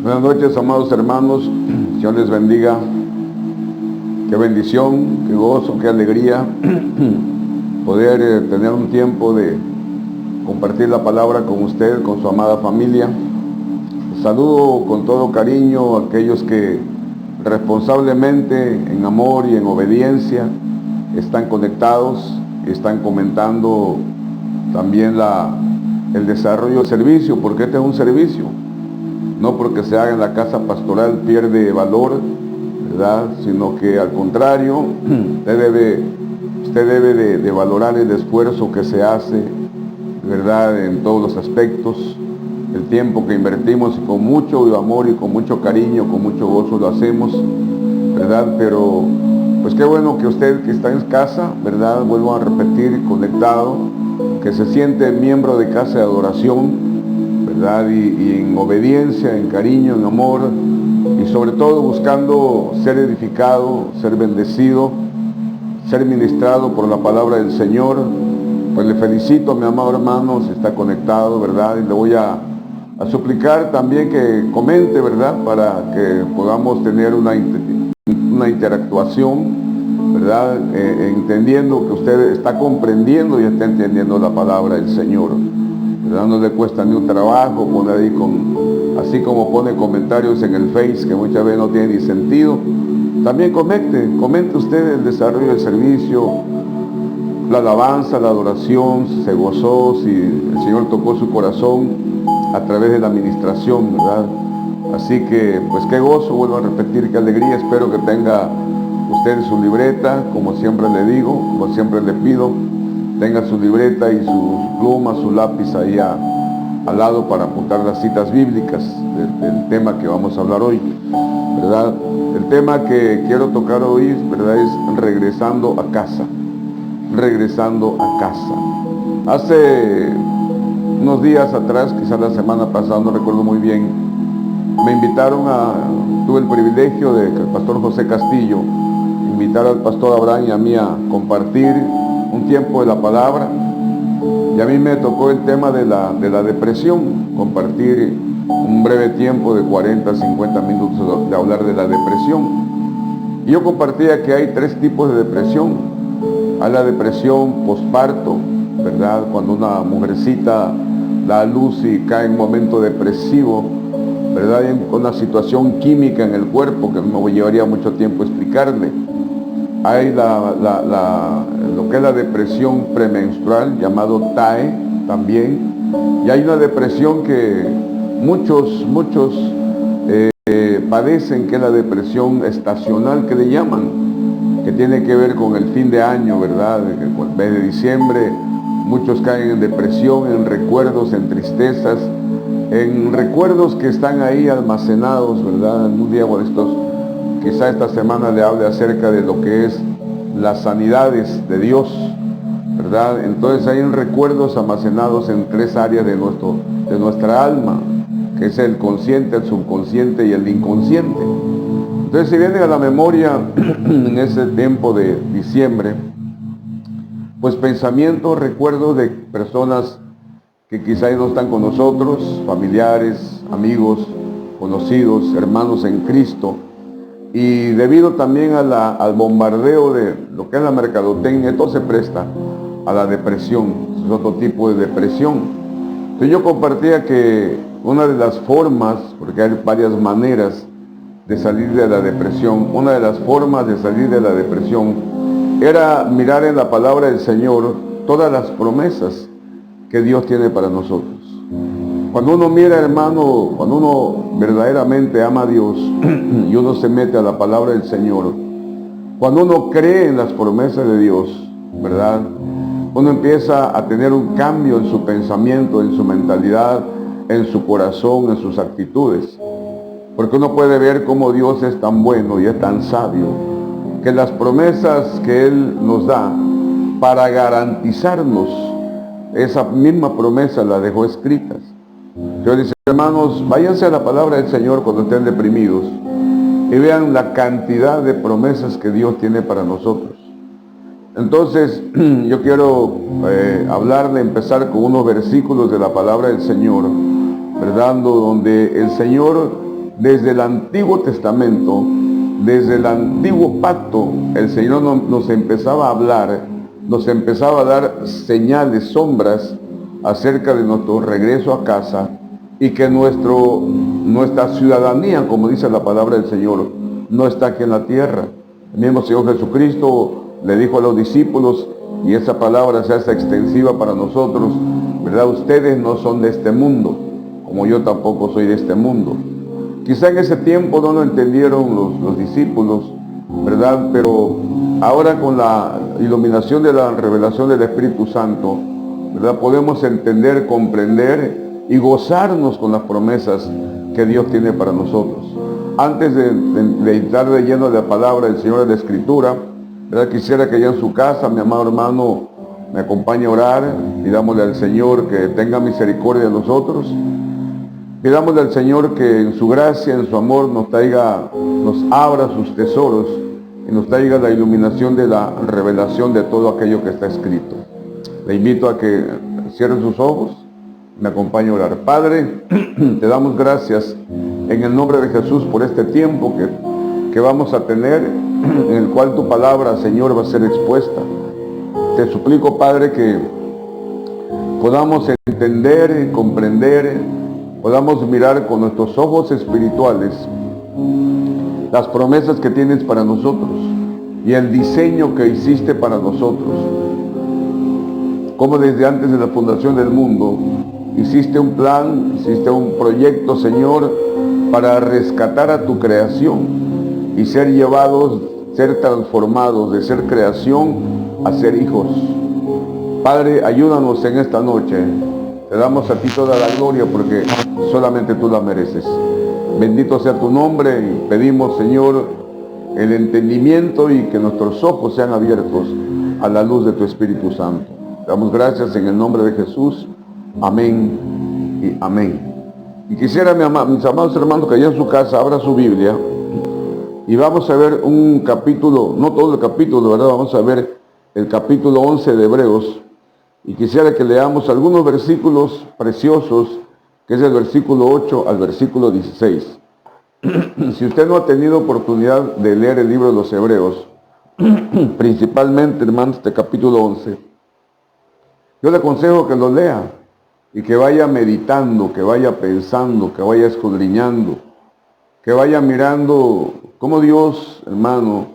Buenas noches, amados hermanos. Dios les bendiga. Qué bendición, qué gozo, qué alegría poder tener un tiempo de compartir la palabra con usted, con su amada familia. Saludo con todo cariño a aquellos que responsablemente, en amor y en obediencia, están conectados, están comentando también el desarrollo del servicio, porque este es un servicio. No porque se haga en la casa pastoral pierde valor, ¿verdad? Sino que al contrario, usted debe de valorar el esfuerzo que se hace, ¿verdad? En todos los aspectos, el tiempo que invertimos y con mucho amor y con mucho cariño, con mucho gozo lo hacemos, ¿verdad? Pero pues qué bueno que usted que está en casa, ¿verdad? Vuelvo a repetir, conectado, que se siente miembro de casa de adoración, ¿verdad? Y en obediencia, en cariño, en amor, y sobre todo buscando ser edificado, ser bendecido, ser ministrado por la palabra del Señor. Pues le felicito a mi amado hermano, si está conectado, ¿verdad? Y le voy a suplicar también que comente, ¿verdad? Para que podamos tener una interactuación, ¿verdad? Entendiendo que usted está comprendiendo y está entendiendo la palabra del Señor, ¿verdad? No le cuesta ni un trabajo poner ahí así como pone comentarios en el Face que muchas veces no tienen ni sentido. También comente usted el desarrollo del servicio, la alabanza, la adoración, se gozó, si el Señor tocó su corazón a través de la administración, ¿verdad? Así que, pues qué gozo, vuelvo a repetir, qué alegría. Espero que tenga usted su libreta, como siempre le digo, como siempre le pido, tenga su libreta y sus plumas, su lápiz ahí al lado para apuntar las citas bíblicas del tema que vamos a hablar hoy, ¿verdad? El tema que quiero tocar hoy, ¿verdad?, es regresando a casa. Regresando a casa. Hace unos días atrás, quizás la semana pasada, no recuerdo muy bien, me invitaron tuve el privilegio de que el pastor José Castillo invitara al pastor Abraham y a mí a compartir un tiempo de la palabra, y a mí me tocó el tema de la depresión, compartir un breve tiempo de 40 a 50 minutos de hablar de la depresión. Y yo compartía que hay tres tipos de depresión. Hay la depresión posparto, ¿verdad? Cuando una mujercita da a luz y cae en un momento depresivo, ¿verdad? Hay una situación química en el cuerpo que me llevaría mucho tiempo explicarle. Hay lo que es la depresión premenstrual, llamado TAE también. Y hay una depresión que muchos padecen, que es la depresión estacional, que le llaman, que tiene que ver con el fin de año, ¿verdad? En el mes de diciembre muchos caen en depresión, en recuerdos, en tristezas, en recuerdos que están ahí almacenados, ¿verdad? En un día por estos, quizá esta semana le hable acerca de lo que es las sanidades de Dios, ¿verdad? Entonces hay recuerdos almacenados en tres áreas de nuestra alma, que es el consciente, el subconsciente y el inconsciente. Entonces, si vienen a la memoria en ese tiempo de diciembre, pues pensamientos, recuerdos de personas que quizá no están con nosotros, familiares, amigos, conocidos, hermanos en Cristo, y debido también al bombardeo de lo que es la mercadotecnia, todo se presta a la depresión, es otro tipo de depresión. Entonces yo compartía que una de las formas, porque hay varias maneras de salir de la depresión, una de las formas de salir de la depresión era mirar en la palabra del Señor todas las promesas que Dios tiene para nosotros. Cuando uno mira, hermano, cuando uno verdaderamente ama a Dios y uno se mete a la palabra del Señor, cuando uno cree en las promesas de Dios, ¿verdad?, uno empieza a tener un cambio en su pensamiento, en su mentalidad, en su corazón, en sus actitudes. Porque uno puede ver cómo Dios es tan bueno y es tan sabio, que las promesas que Él nos da para garantizarnos, esa misma promesa la dejó escritas. Yo les digo, hermanos, váyanse a la palabra del Señor cuando estén deprimidos y vean la cantidad de promesas que Dios tiene para nosotros. Entonces, yo quiero empezar con unos versículos de la palabra del Señor, ¿verdad? Donde el Señor desde el Antiguo Testamento, desde el Antiguo Pacto, el Señor nos empezaba a hablar, nos empezaba a dar señales, sombras acerca de nuestro regreso a casa, y que nuestra ciudadanía, como dice la palabra del Señor, no está aquí en la tierra. El mismo Señor Jesucristo le dijo a los discípulos, y esa palabra se hace extensiva para nosotros, ¿verdad? Ustedes no son de este mundo, como yo tampoco soy de este mundo. Quizá en ese tiempo no lo entendieron los discípulos, ¿verdad? Pero ahora con la iluminación de la revelación del Espíritu Santo, ¿verdad? Podemos entender, comprender y gozarnos con las promesas que Dios tiene para nosotros. Antes de entrar de lleno de la palabra del Señor de la Escritura, ¿verdad? Quisiera que ya en su casa, mi amado hermano, me acompañe a orar. Pidámosle al Señor que tenga misericordia de nosotros. Pidámosle al Señor que en su gracia, en su amor, nos abra sus tesoros y nos traiga la iluminación de la revelación de todo aquello que está escrito. Le invito a que cierre sus ojos, me acompañe a orar. Padre, te damos gracias en el nombre de Jesús por este tiempo que vamos a tener, en el cual tu palabra, Señor, va a ser expuesta. Te suplico, Padre, que podamos entender, comprender, podamos mirar con nuestros ojos espirituales las promesas que tienes para nosotros y el diseño que hiciste para nosotros. Como desde antes de la fundación del mundo, hiciste un plan, hiciste un proyecto, Señor, para rescatar a tu creación y ser llevados, ser transformados de ser creación a ser hijos. Padre, ayúdanos en esta noche. Te damos a ti toda la gloria porque solamente tú la mereces. Bendito sea tu nombre y pedimos, Señor, el entendimiento y que nuestros ojos sean abiertos a la luz de tu Espíritu Santo. Te damos gracias en el nombre de Jesús. Amén y amén. Y quisiera, mis amados hermanos, que allá en su casa abra su Biblia y vamos a ver un capítulo, no todo el capítulo, ¿verdad? Vamos a ver el capítulo 11 de Hebreos. Y quisiera que leamos algunos versículos preciosos, que es el versículo 8 al versículo 16. Si usted no ha tenido oportunidad de leer el libro de los Hebreos, principalmente, hermanos, este capítulo 11, yo le aconsejo que lo lea y que vaya meditando, que vaya pensando, que vaya escudriñando, que vaya mirando cómo Dios, hermano,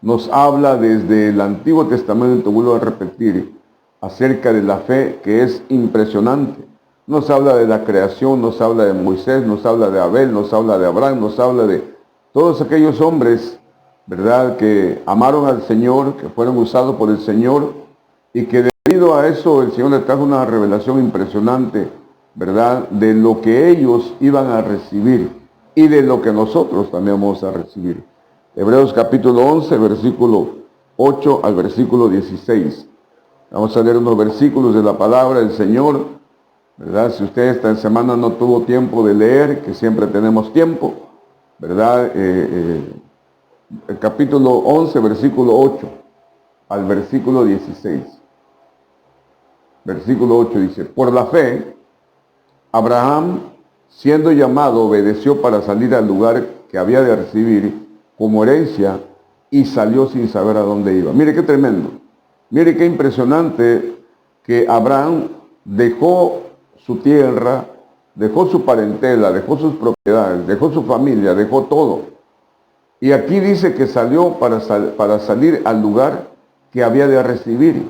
nos habla desde el Antiguo Testamento, vuelvo a repetir, acerca de la fe, que es impresionante. Nos habla de la creación, nos habla de Moisés, nos habla de Abel, nos habla de Abraham, nos habla de todos aquellos hombres, ¿verdad?, que amaron al Señor, que fueron usados por el Señor, y que debido a eso el Señor les trajo una revelación impresionante, ¿verdad?, de lo que ellos iban a recibir y de lo que nosotros también vamos a recibir. Hebreos capítulo 11, versículo 8 al versículo 16. Vamos a leer unos versículos de la palabra del Señor, ¿verdad? Si usted esta semana no tuvo tiempo de leer, que siempre tenemos tiempo, ¿verdad? El capítulo 11, versículo 8 al versículo 16. Versículo 8 dice: por la fe, Abraham, siendo llamado, obedeció para salir al lugar que había de recibir como herencia y salió sin saber a dónde iba. Mire qué tremendo. Mire qué impresionante que Abraham dejó su tierra, dejó su parentela, dejó sus propiedades, dejó su familia, dejó todo. Y aquí dice que salió para salir al lugar que había de recibir,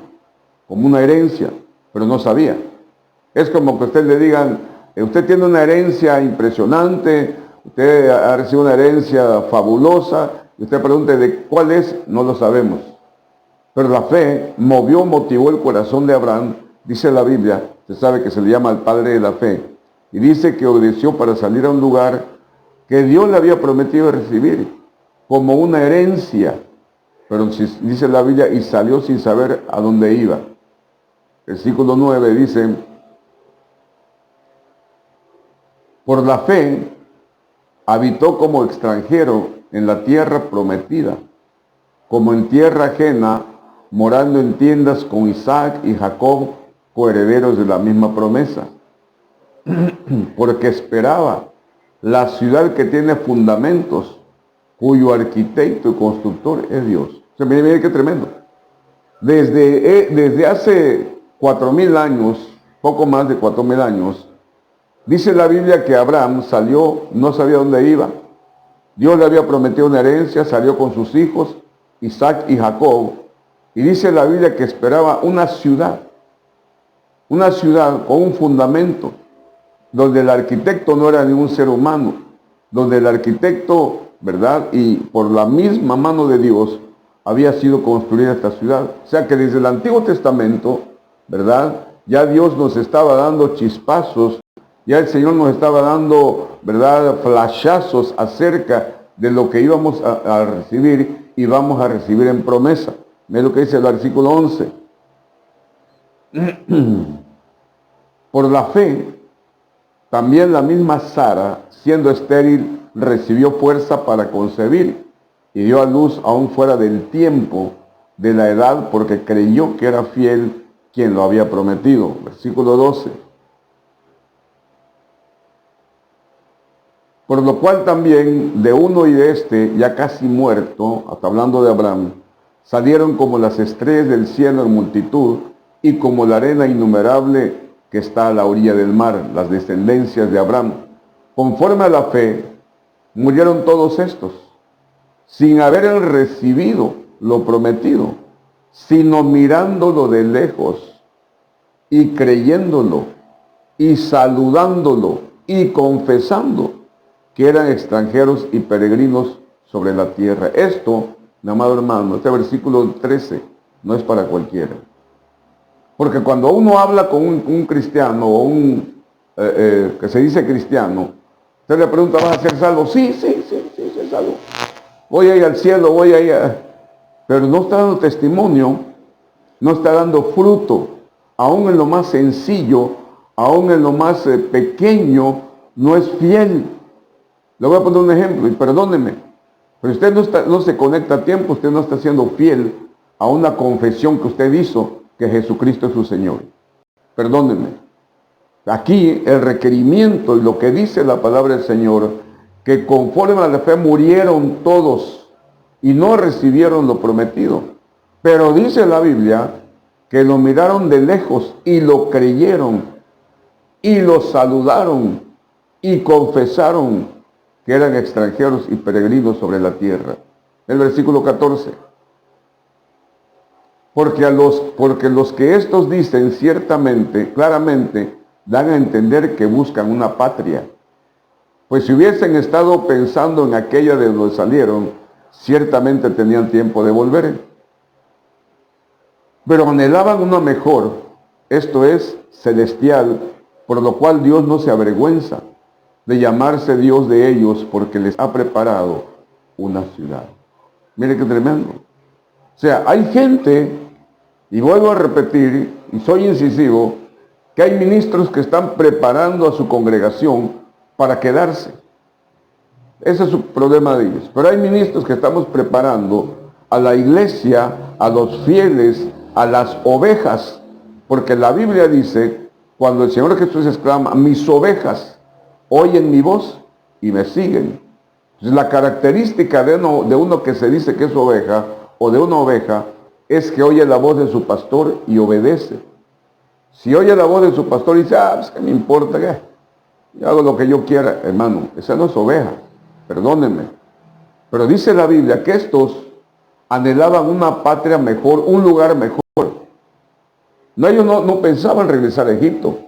como una herencia, pero no sabía. Es como que a usted le digan, usted tiene una herencia impresionante, usted ha recibido una herencia fabulosa, y usted pregunta, ¿de cuál es? No lo sabemos. Pero la fe motivó el corazón de Abraham, dice la Biblia, se sabe que se le llama el padre de la fe, y dice que obedeció para salir a un lugar que Dios le había prometido recibir, como una herencia. Pero dice la Biblia, y salió sin saber a dónde iba. Versículo 9 dice: por la fe habitó como extranjero en la tierra prometida, como en tierra ajena, morando en tiendas con Isaac y Jacob, coherederos de la misma promesa, porque esperaba la ciudad que tiene fundamentos, cuyo arquitecto y constructor es Dios. O sea, mire qué tremendo. Desde hace 4,000 años, poco más de 4,000 años, dice la Biblia que Abraham salió, no sabía dónde iba. Dios le había prometido una herencia, salió con sus hijos, Isaac y Jacob. Y dice la Biblia que esperaba una ciudad con un fundamento, donde el arquitecto no era ningún ser humano, donde el arquitecto, ¿verdad? Y por la misma mano de Dios había sido construida esta ciudad. O sea que desde el Antiguo Testamento, ¿verdad? Ya Dios nos estaba dando chispazos, ya el Señor nos estaba dando, ¿verdad? Flashazos acerca de lo que íbamos a recibir y vamos a recibir en promesa. Mira lo que dice el versículo 11. Por la fe, también la misma Sara, siendo estéril, recibió fuerza para concebir y dio a luz aún fuera del tiempo de la edad, porque creyó que era fiel quien lo había prometido. Versículo 12. Por lo cual también de uno y de este, ya casi muerto, hasta hablando de Abraham, salieron como las estrellas del cielo en multitud y como la arena innumerable que está a la orilla del mar, las descendencias de Abraham. Conforme a la fe, murieron todos estos, sin haber recibido lo prometido, sino mirándolo de lejos y creyéndolo y saludándolo y confesando que eran extranjeros y peregrinos sobre la tierra. Esto, mi amado hermano, este versículo 13 no es para cualquiera. Porque cuando uno habla con un cristiano o un que se dice cristiano, usted le pregunta, ¿vas a ser salvo? Sí, soy salvo. Voy a ir al cielo, voy a ir Pero no está dando testimonio, no está dando fruto. Aún en lo más sencillo, aún en lo más pequeño, no es fiel. Le voy a poner un ejemplo, y perdóneme, pero usted no se conecta a tiempo, usted no está siendo fiel a una confesión que usted hizo, que Jesucristo es su Señor. Perdóneme. Aquí el requerimiento y lo que dice la palabra del Señor, que conforme a la fe murieron todos y no recibieron lo prometido. Pero dice la Biblia que lo miraron de lejos y lo creyeron y lo saludaron y confesaron que eran extranjeros y peregrinos sobre la tierra. El versículo 14. Porque los que estos dicen ciertamente, claramente, dan a entender que buscan una patria. Pues si hubiesen estado pensando en aquella de donde salieron, ciertamente tenían tiempo de volver. Pero anhelaban una mejor, esto es, celestial, por lo cual Dios no se avergüenza de llamarse Dios de ellos, porque les ha preparado una ciudad. Mire qué tremendo. O sea, hay gente, y vuelvo a repetir, y soy incisivo, que hay ministros que están preparando a su congregación para quedarse. Ese es su problema de ellos. Pero hay ministros que estamos preparando a la iglesia, a los fieles, a las ovejas, porque la Biblia dice, cuando el Señor Jesús exclama, mis ovejas oyen mi voz y me siguen. Entonces, la característica de uno que se dice que es oveja, o de una oveja, es que oye la voz de su pastor y obedece. Si oye la voz de su pastor y dice, pues ¿qué me importa? ¿Qué? Yo hago lo que yo quiera. Hermano, esa no es oveja, perdónenme. Pero dice la Biblia que estos anhelaban una patria mejor, un lugar mejor. No, ellos no pensaban regresar a Egipto.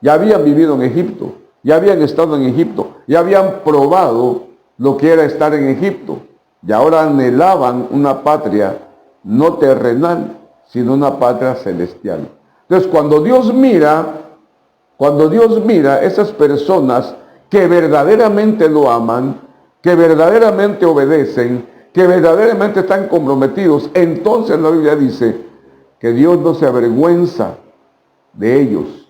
Ya habían vivido en Egipto, ya habían estado en Egipto, ya habían probado lo que era estar en Egipto. Y ahora anhelaban una patria no terrenal, sino una patria celestial. Entonces, cuando Dios mira esas personas que verdaderamente lo aman, que verdaderamente obedecen, que verdaderamente están comprometidos, entonces la Biblia dice que Dios no se avergüenza de ellos,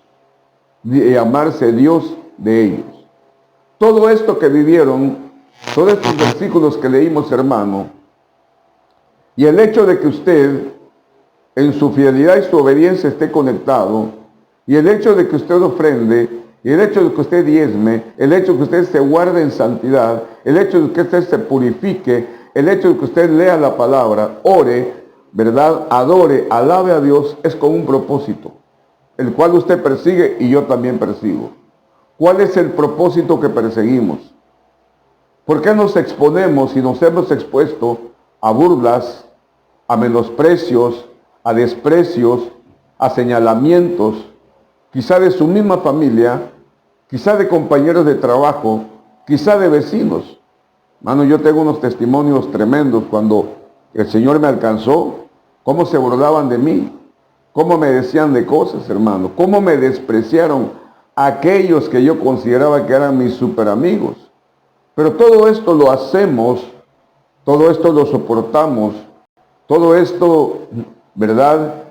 de llamarse Dios de ellos. Todo esto que vivieron, todos estos versículos que leímos, hermano, y el hecho de que usted en su fidelidad y su obediencia esté conectado, y el hecho de que usted ofrende, Y el hecho de que usted diezme, el hecho de que usted se guarde en santidad, el hecho de que usted se purifique, el hecho de que usted lea la palabra, ore, ¿verdad? Adore, alabe a Dios, es con un propósito, el cual usted persigue y yo también persigo. ¿Cuál es el propósito que perseguimos? ¿Por qué nos exponemos y nos hemos expuesto a burlas, a menosprecios, a desprecios, a señalamientos, quizá de su misma familia, quizá de compañeros de trabajo, quizá de vecinos? Mano, yo tengo unos testimonios tremendos cuando el Señor me alcanzó, cómo se burlaban de mí, cómo me decían de cosas, hermano, cómo me despreciaron aquellos que yo consideraba que eran mis super amigos. Pero todo esto lo hacemos, todo esto lo soportamos, todo esto, ¿verdad?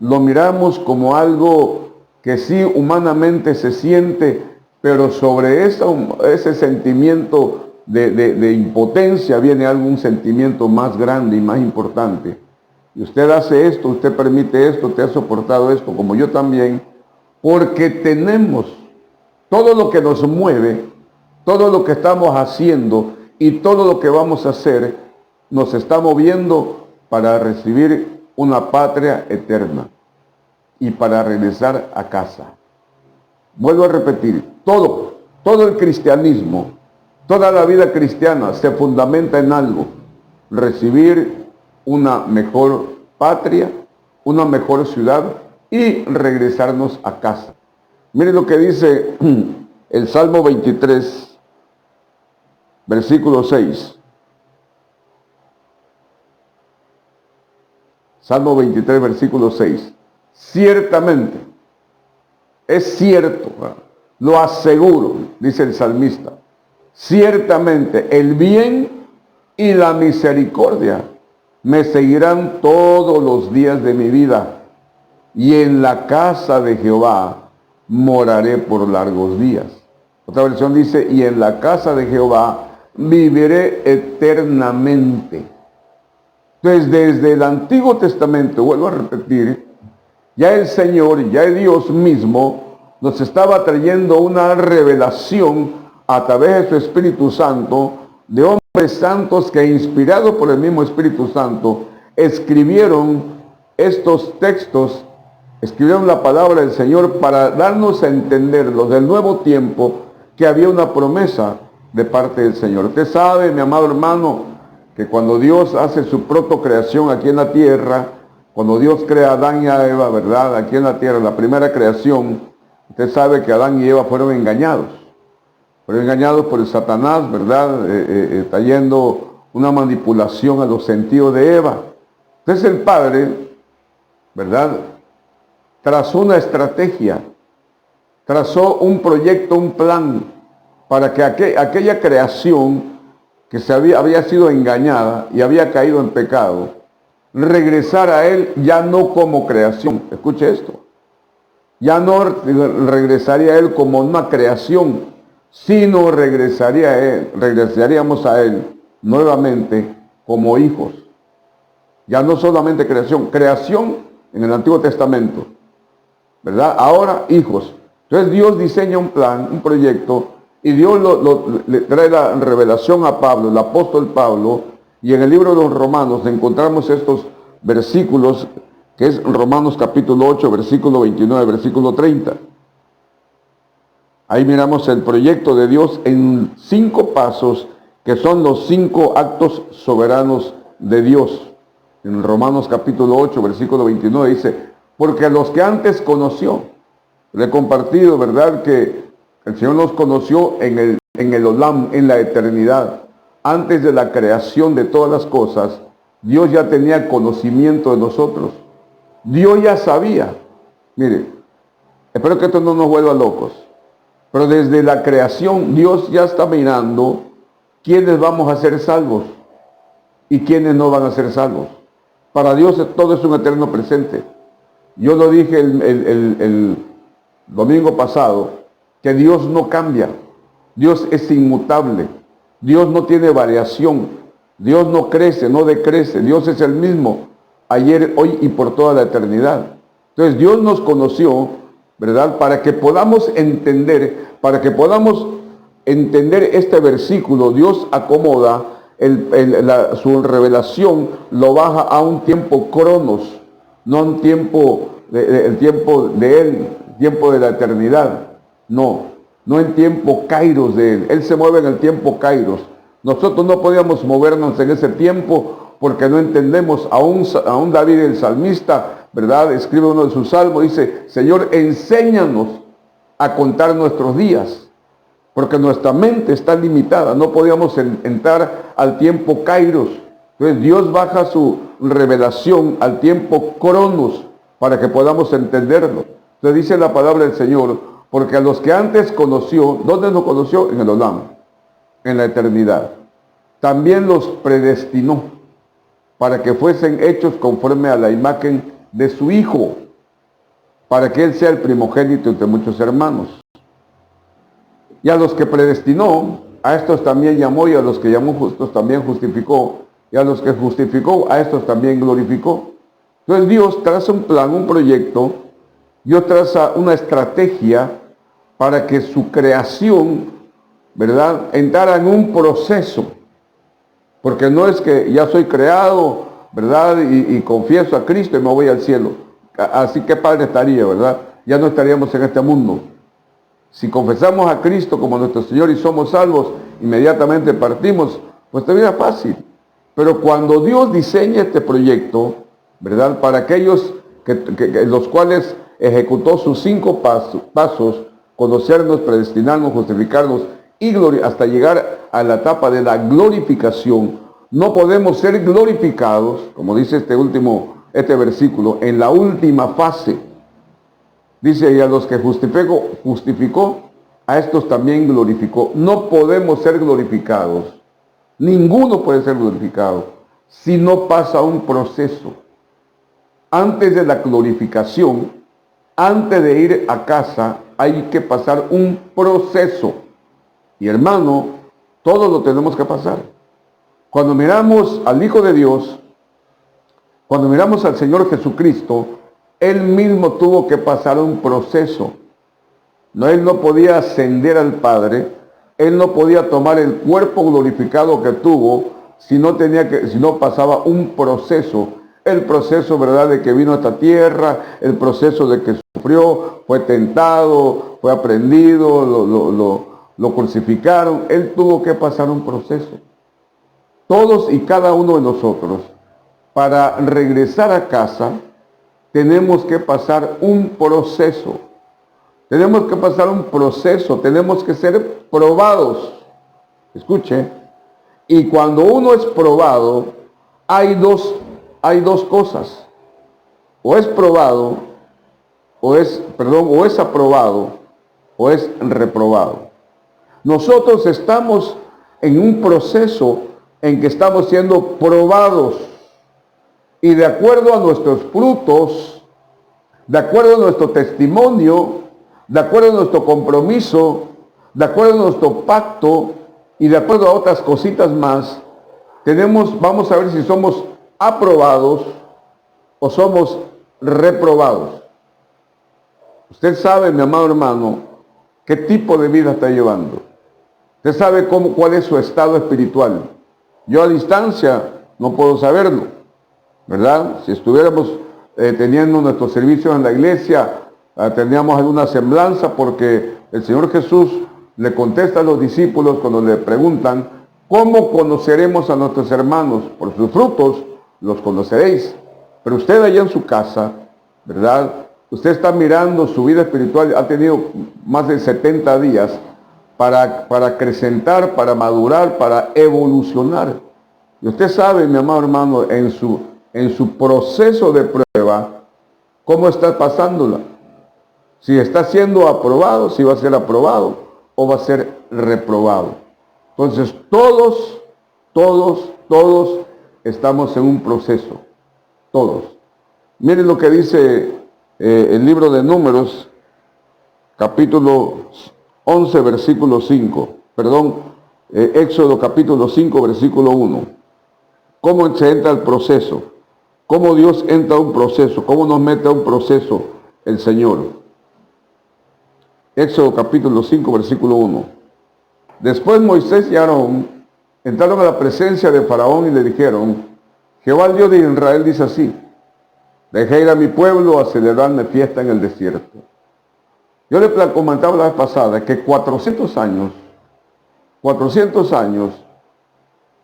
Lo miramos como algo que sí humanamente se siente, pero sobre ese sentimiento de impotencia viene algún sentimiento más grande y más importante. Y usted hace esto, usted permite esto, usted ha soportado esto, como yo también, porque tenemos todo lo que nos mueve, todo lo que estamos haciendo y todo lo que vamos a hacer, nos está moviendo para recibir una patria eterna y para regresar a casa. Vuelvo a repetir, todo el cristianismo, toda la vida cristiana se fundamenta en algo: recibir una mejor patria, una mejor ciudad y regresarnos a casa. Miren lo que dice el Salmo 23, versículo 6. Salmo 23, versículo 6. Ciertamente, es cierto, lo aseguro, dice el salmista, ciertamente el bien y la misericordia me seguirán todos los días de mi vida, y en la casa de Jehová moraré por largos días. Otra versión dice, y en la casa de Jehová viviré eternamente. Entonces, desde el Antiguo Testamento, vuelvo a repetir, ya el Señor, ya Dios mismo, nos estaba trayendo una revelación a través de su Espíritu Santo, de hombres santos que, inspirados por el mismo Espíritu Santo, escribieron estos textos, escribieron la palabra del Señor para darnos a entender los del nuevo tiempo, que había una promesa de parte del Señor. Usted sabe, mi amado hermano, que cuando Dios hace su protocreación aquí en la tierra, cuando Dios crea a Adán y a Eva, ¿verdad? Aquí en la tierra, la primera creación, usted sabe que Adán y Eva fueron engañados por el Satanás, ¿verdad? Trayendo una manipulación a los sentidos de Eva. Entonces el Padre, ¿verdad?, trazó una estrategia, trazó un proyecto, un plan, para que aquella creación que había sido engañada y había caído en pecado, regresara a Él ya no como creación. Escuche esto. Ya no regresaría a Él como una creación, sino regresaríamos a Él nuevamente como hijos. Ya no solamente creación en el Antiguo Testamento, ¿verdad? Ahora hijos. Entonces Dios diseña un plan, un proyecto, y Dios le trae la revelación a Pablo, el apóstol Pablo, y en el libro de los Romanos encontramos estos versículos, que es Romanos capítulo 8, versículo 29, versículo 30. Ahí miramos el proyecto de Dios en 5 pasos, que son los 5 actos soberanos de Dios. En Romanos capítulo 8, versículo 29 dice, porque a los que antes conoció, le he compartido, ¿verdad?, que el Señor nos conoció en el Olam, en la eternidad. Antes de la creación de todas las cosas, Dios ya tenía conocimiento de nosotros. Dios ya sabía. Mire, espero que esto no nos vuelva locos, pero desde la creación Dios ya está mirando quiénes vamos a ser salvos y quiénes no van a ser salvos. Para Dios todo es un eterno presente. Yo lo dije el domingo pasado, que Dios no cambia, Dios es inmutable, Dios no tiene variación, Dios no crece, no decrece, Dios es el mismo, ayer, hoy y por toda la eternidad. Entonces Dios nos conoció ¿verdad? Para que podamos entender este versículo, Dios acomoda su revelación, lo baja a un tiempo cronos, no a un tiempo, el tiempo de Él, tiempo de la eternidad, no en tiempo kairos de Él. Él se mueve en el tiempo kairos. Nosotros no podíamos movernos en ese tiempo porque no entendemos. Aún David el salmista, ¿verdad? Escribe uno de sus salmos, dice: Señor, enséñanos a contar nuestros días, porque nuestra mente está limitada, no podíamos entrar al tiempo kairos. Entonces Dios baja su revelación al tiempo cronos para que podamos entenderlo. Entonces dice la palabra del Señor: porque a los que antes conoció, ¿dónde nos conoció? En el Olam, en la eternidad. También los predestinó para que fuesen hechos conforme a la imagen de su Hijo, para que Él sea el primogénito entre muchos hermanos. Y a los que predestinó, a estos también llamó, y a los que llamó justos también justificó, y a los que justificó, a estos también glorificó. Entonces Dios traza un plan, un proyecto, Dios traza una estrategia para que su creación, ¿verdad?, entrara en un proceso. Porque no es que ya soy creado, ¿verdad?, y confieso a Cristo y me voy al cielo. Así que padre estaría, ¿verdad? Ya no estaríamos en este mundo. Si confesamos a Cristo como nuestro Señor y somos salvos, inmediatamente partimos, pues sería fácil. Pero cuando Dios diseña este proyecto, ¿verdad?, para aquellos los cuales ejecutó sus 5 pasos, conocernos, predestinarnos, justificarnos y hasta llegar a la etapa de la glorificación, no podemos ser glorificados, como dice este versículo, en la última fase. Dice: y a los que justificó, a estos también glorificó. No podemos ser glorificados, ninguno puede ser glorificado, si no pasa un proceso. Antes de la glorificación, antes de ir a casa, hay que pasar un proceso. Y hermano, todos lo tenemos que pasar. Cuando miramos al Hijo de Dios, cuando miramos al Señor Jesucristo, Él mismo tuvo que pasar un proceso. Él no podía ascender al Padre, Él no podía tomar el cuerpo glorificado que tuvo si no pasaba un proceso. El proceso, ¿verdad?, de que vino a esta tierra, el proceso de que sufrió, fue tentado, fue aprendido, lo crucificaron. Él tuvo que pasar un proceso. Todos y cada uno de nosotros, para regresar a casa, tenemos que pasar un proceso. Tenemos que pasar un proceso, tenemos que ser probados. Escuche, y cuando uno es probado, hay dos cosas. O es probado, o es aprobado, o es reprobado. Nosotros estamos en un proceso en que estamos siendo probados. Y de acuerdo a nuestros frutos, de acuerdo a nuestro testimonio, de acuerdo a nuestro compromiso, de acuerdo a nuestro pacto y de acuerdo a otras cositas más, vamos a ver si somos aprobados o somos reprobados. Usted sabe, mi amado hermano, qué tipo de vida está llevando. Usted sabe cuál es su estado espiritual. Yo a distancia no puedo saberlo, ¿verdad? Si estuviéramos teniendo nuestros servicios en la iglesia, tendríamos alguna semblanza, porque el Señor Jesús le contesta a los discípulos cuando le preguntan: ¿cómo conoceremos a nuestros hermanos? Por sus frutos los conoceréis. Pero usted allá en su casa, ¿verdad?, usted está mirando su vida espiritual, ha tenido más de 70 días para acrecentar, para madurar, para evolucionar. Y usted sabe, mi amado hermano, en su proceso de prueba, cómo está pasándola. Si está siendo aprobado, si va a ser aprobado o va a ser reprobado. Entonces todos estamos en un proceso. Todos. Miren lo que dice el libro de Números, capítulo 11, versículo 5. Éxodo capítulo 5, versículo 1. ¿Cómo se entra al proceso? ¿Cómo Dios entra a un proceso? ¿Cómo nos mete a un proceso el Señor? Éxodo capítulo 5, versículo 1. Después Moisés y Aarón entraron a la presencia de Faraón y le dijeron: Jehová el Dios de Israel dice así: dejé ir a mi pueblo a celebrarme fiesta en el desierto. Yo le comentaba la vez pasada que 400 años,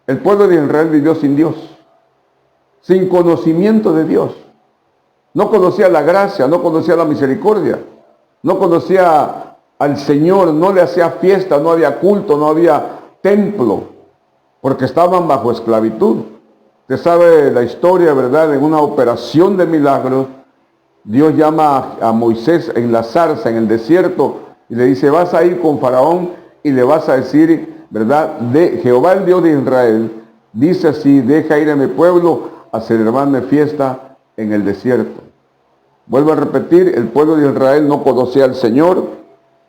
el pueblo de Israel vivió sin Dios, sin conocimiento de Dios. No conocía la gracia, no conocía la misericordia, no conocía al Señor, no le hacía fiesta, no había culto, no había templo, porque estaban bajo esclavitud. Usted sabe la historia, ¿verdad? En una operación de milagros, Dios llama a Moisés en la zarza, en el desierto, y le dice: vas a ir con Faraón y le vas a decir, ¿verdad? De Jehová el Dios de Israel dice así: deja ir a mi pueblo a celebrarme fiesta en el desierto. Vuelvo a repetir, el pueblo de Israel no conocía al Señor,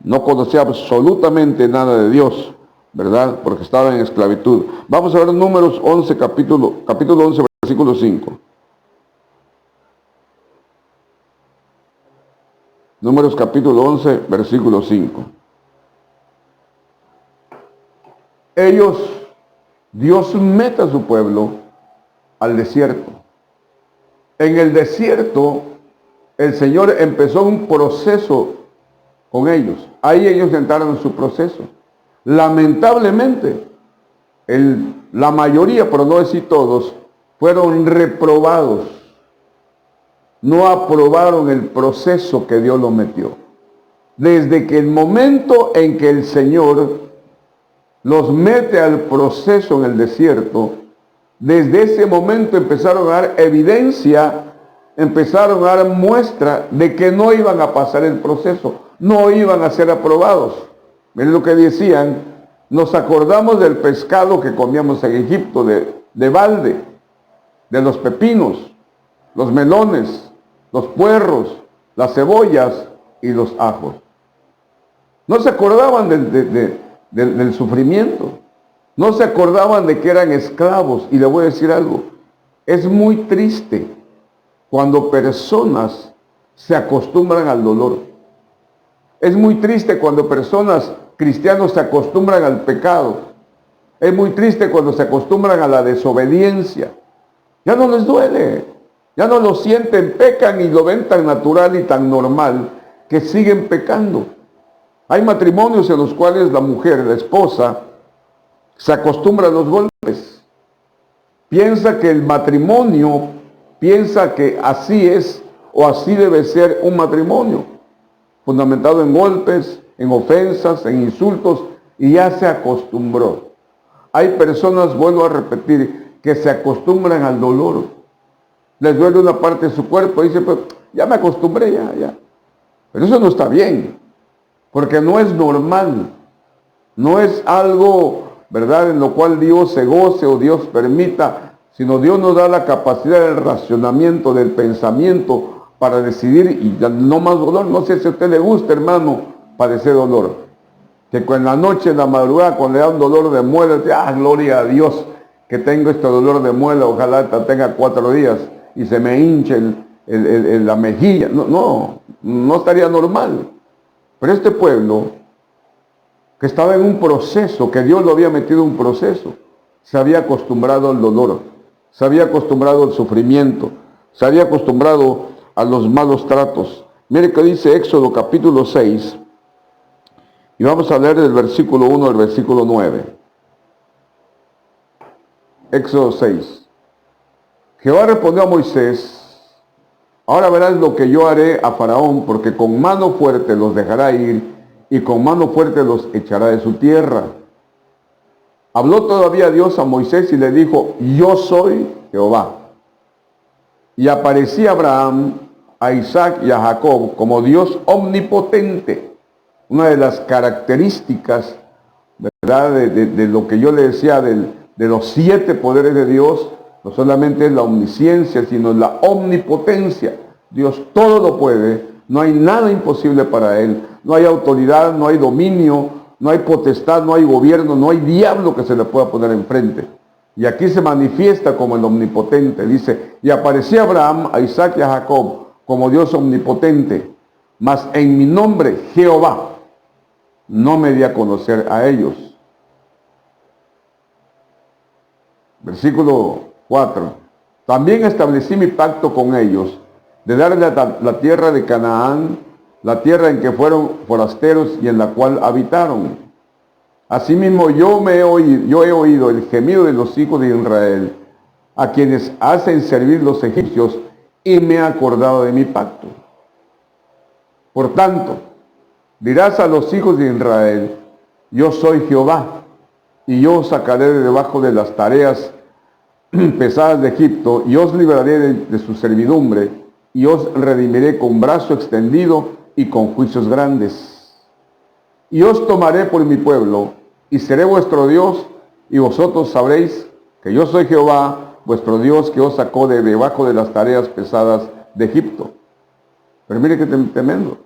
no conocía absolutamente nada de Dios, ¿verdad? Porque estaba en esclavitud. Vamos a ver Números 11, capítulo 11, versículo 5. Números capítulo 11, versículo 5. Dios mete a su pueblo al desierto. En el desierto, el Señor empezó un proceso con ellos. Ahí ellos entraron en su proceso. Lamentablemente, la mayoría, por no decir todos, fueron reprobados. No aprobaron el proceso que Dios los metió. Desde que el momento en que el Señor los mete al proceso en el desierto, desde ese momento empezaron a dar evidencia, empezaron a dar muestra de que no iban a pasar el proceso, no iban a ser aprobados. Miren lo que decían: nos acordamos del pescado que comíamos en Egipto de balde, de los pepinos, los melones, los puerros, las cebollas y los ajos. No se acordaban del sufrimiento. No se acordaban de que eran esclavos. Y le voy a decir algo: es muy triste cuando personas se acostumbran al dolor. Es muy triste cuando personas, cristianos, se acostumbran al pecado. Es muy triste cuando se acostumbran a la desobediencia. Ya no les duele, ya no lo sienten, pecan y lo ven tan natural y tan normal que siguen pecando. Hay matrimonios en los cuales la mujer, la esposa, se acostumbra a los golpes. Piensa que el matrimonio, piensa que así es o así debe ser un matrimonio, fundamentado en golpes, en ofensas, en insultos, y ya se acostumbró. Hay personas, vuelvo a repetir, que se acostumbran al dolor. Les duele una parte de su cuerpo y dicen: pues ya me acostumbré, ya. Pero eso no está bien, porque no es normal, no es algo, ¿verdad?, en lo cual Dios se goce o Dios permita, sino Dios nos da la capacidad del racionamiento, del pensamiento, para decidir, y no más dolor. No sé si a usted le gusta, hermano, padecer dolor. Que en la noche, en la madrugada, cuando le da un dolor de muela, dice: gloria a Dios que tengo este dolor de muela, ojalá tenga 4 días y se me hinche la mejilla. No estaría normal. Pero este pueblo, que estaba en un proceso, que Dios lo había metido en un proceso, se había acostumbrado al dolor, se había acostumbrado al sufrimiento, se había acostumbrado a los malos tratos. Mire que dice Éxodo capítulo 6, y vamos a leer del versículo 1 al versículo 9. Éxodo 6. Jehová respondió a Moisés: ahora verás lo que yo haré a Faraón, porque con mano fuerte los dejará ir y con mano fuerte los echará de su tierra. Habló todavía Dios a Moisés y le dijo: yo soy Jehová. Y aparecía a Abraham, a Isaac y a Jacob como Dios omnipotente. Una de las características, ¿verdad?, de lo que yo le decía de los 7 poderes de Dios, no solamente es la omnisciencia, sino la omnipotencia. Dios todo lo puede, no hay nada imposible para Él. No hay autoridad, no hay dominio, no hay potestad, no hay gobierno, no hay diablo que se le pueda poner enfrente. Y aquí se manifiesta como el omnipotente. Dice: y aparecía a Abraham, a Isaac y a Jacob como Dios omnipotente, mas en mi nombre Jehová. no me di a conocer a ellos. Versículo 4. También establecí mi pacto con ellos, de darles la tierra de Canaán, la tierra en que fueron forasteros y en la cual habitaron. Asimismo yo he oído el gemido de los hijos de Israel, a quienes hacen servir los egipcios, y me he acordado de mi pacto. Por tanto, dirás a los hijos de Israel, yo soy Jehová, y yo os sacaré de debajo de las tareas pesadas de Egipto, y os libraré de su servidumbre, y os redimiré con brazo extendido y con juicios grandes. Y os tomaré por mi pueblo, y seré vuestro Dios, y vosotros sabréis que yo soy Jehová, vuestro Dios, que os sacó de debajo de las tareas pesadas de Egipto. Pero mire qué tremendo.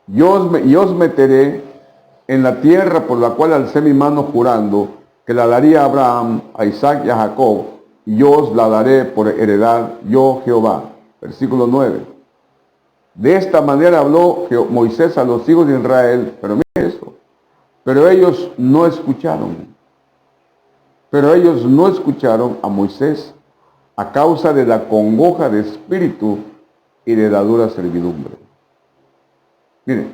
Y os meteré en la tierra por la cual alcé mi mano jurando, que la daría a Abraham, a Isaac y a Jacob, y yo os la daré por heredad, yo Jehová. Versículo 9. De esta manera habló Moisés a los hijos de Israel, pero mire eso, pero ellos no escucharon. Pero ellos no escucharon a Moisés a causa de la congoja de espíritu y de la dura servidumbre. Mire,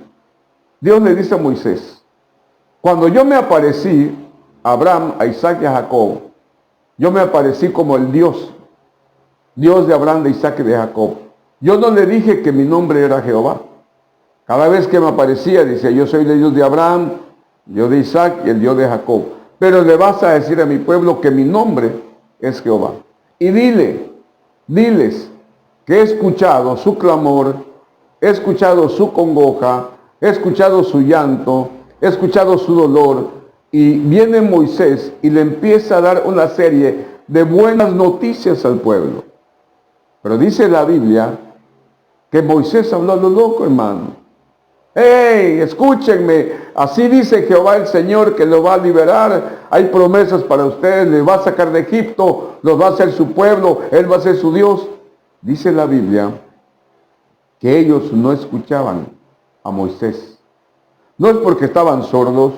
Dios le dice a Moisés, cuando yo me aparecí a Abraham, a Isaac y a Jacob, yo me aparecí como el Dios de Abraham, de Isaac y de Jacob. Yo no le dije que mi nombre era Jehová. Cada vez que me aparecía, decía, yo soy el Dios de Abraham, Dios de Isaac y el Dios de Jacob. Pero le vas a decir a mi pueblo que mi nombre es Jehová. Y diles que he escuchado su clamor, he escuchado su congoja, he escuchado su llanto, he escuchado su dolor. Y viene Moisés y le empieza a dar una serie de buenas noticias al pueblo. Pero dice la Biblia que Moisés habló a lo loco, hermano. ¡Hey, escúchenme! Así dice Jehová el Señor, que lo va a liberar. Hay promesas para ustedes, les va a sacar de Egipto, los va a hacer su pueblo, Él va a ser su Dios. Dice la Biblia que ellos no escuchaban a Moisés. No es porque estaban sordos,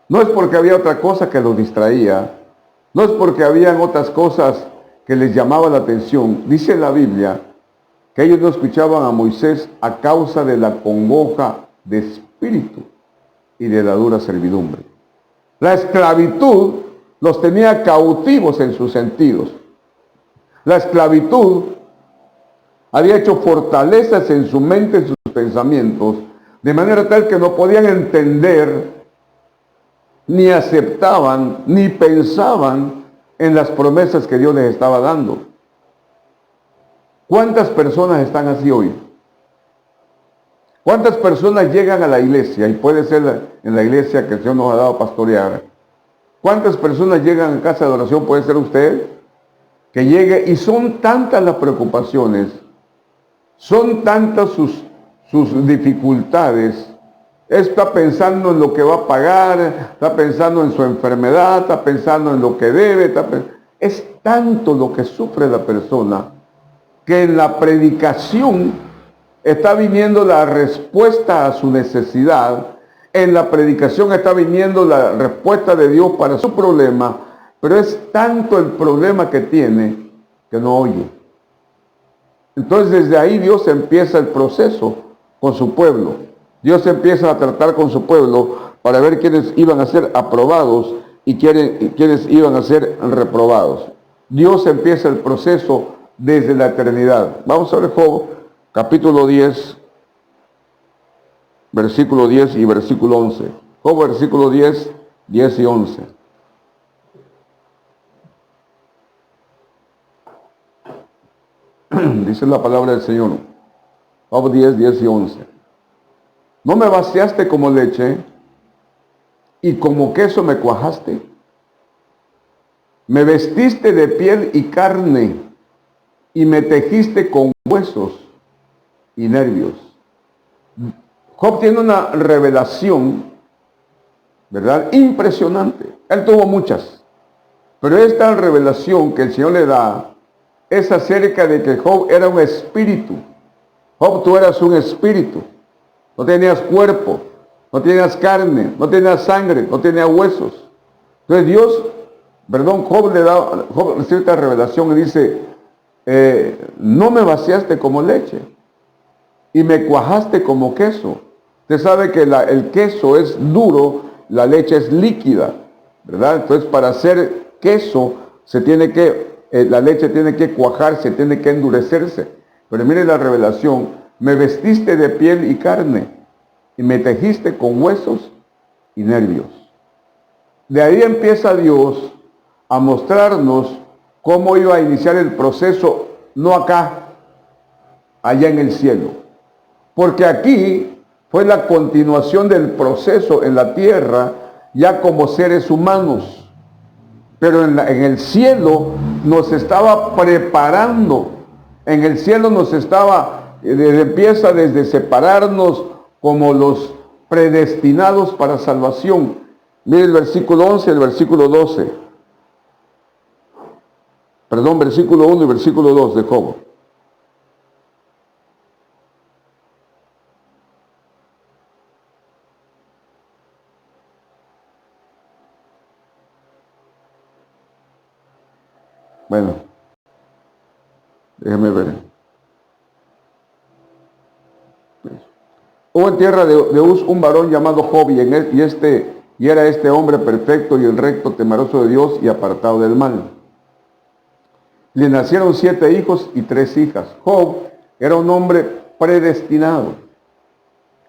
no es porque había otra cosa que los distraía, no es porque habían otras cosas que les llamaban la atención. Dice la Biblia que ellos no escuchaban a Moisés a causa de la congoja de espíritu y de la dura servidumbre. La esclavitud los tenía cautivos en sus sentidos. La esclavitud había hecho fortalezas en su mente, en sus pensamientos, de manera tal que no podían entender, ni aceptaban, ni pensaban en las promesas que Dios les estaba dando. ¿Cuántas personas están así hoy? ¿Cuántas personas llegan a la iglesia? Y puede ser en la iglesia que el Señor nos ha dado a pastorear. ¿Cuántas personas llegan a casa de oración? Puede ser usted, que llegue, y son tantas las preocupaciones, son tantas sus dificultades. Está pensando en lo que va a pagar, está pensando en su enfermedad, está pensando en lo que debe. Es tanto lo que sufre la persona, que en la predicación está viniendo la respuesta a su necesidad. En la predicación está viniendo la respuesta de Dios para su problema, pero es tanto el problema que tiene que no oye. Entonces desde ahí Dios empieza el proceso con su pueblo. Dios empieza a tratar con su pueblo para ver quiénes iban a ser aprobados y quiénes iban a ser reprobados. Dios empieza el proceso desde la eternidad. Vamos a ver Job, capítulo 10, versículo 10 y versículo 11. Job, versículo 10, 10 y 11. Dice la palabra del Señor. Job 10, 10 y 11. ¿No me vaciaste como leche y como queso me cuajaste? Me vestiste de piel y carne y me tejiste con huesos y nervios. Job tiene una revelación, ¿verdad? Impresionante. Él tuvo muchas, pero esta revelación que el Señor le da es acerca de que Job era un espíritu. Job, tú eras un espíritu, no tenías cuerpo. no tenías carne, no tenías sangre, no tenías huesos. Entonces Dios, Job recibe esta revelación y dice, no me vaciaste como leche y me cuajaste como queso. Usted sabe que el queso es duro, la leche es líquida, ¿verdad? Entonces para hacer queso la leche tiene que cuajarse, tiene que endurecerse. Pero mire la revelación, me vestiste de piel y carne y me tejiste con huesos y nervios. De ahí empieza Dios a mostrarnos cómo iba a iniciar el proceso, no acá, allá en el cielo. Porque aquí fue la continuación del proceso en la tierra, ya como seres humanos. Pero en el cielo nos estaba preparando. En el cielo nos estaba, empieza desde separarnos como los predestinados para salvación. Mire el versículo 11 y el versículo 12. Perdón, versículo 1 y versículo 2 de Job. Bueno, déjeme ver. Hubo en tierra de Uz un varón llamado Job, y era este hombre perfecto y el recto, temeroso de Dios y apartado del mal. Le nacieron 7 hijos y 3 hijas. Job era un hombre predestinado.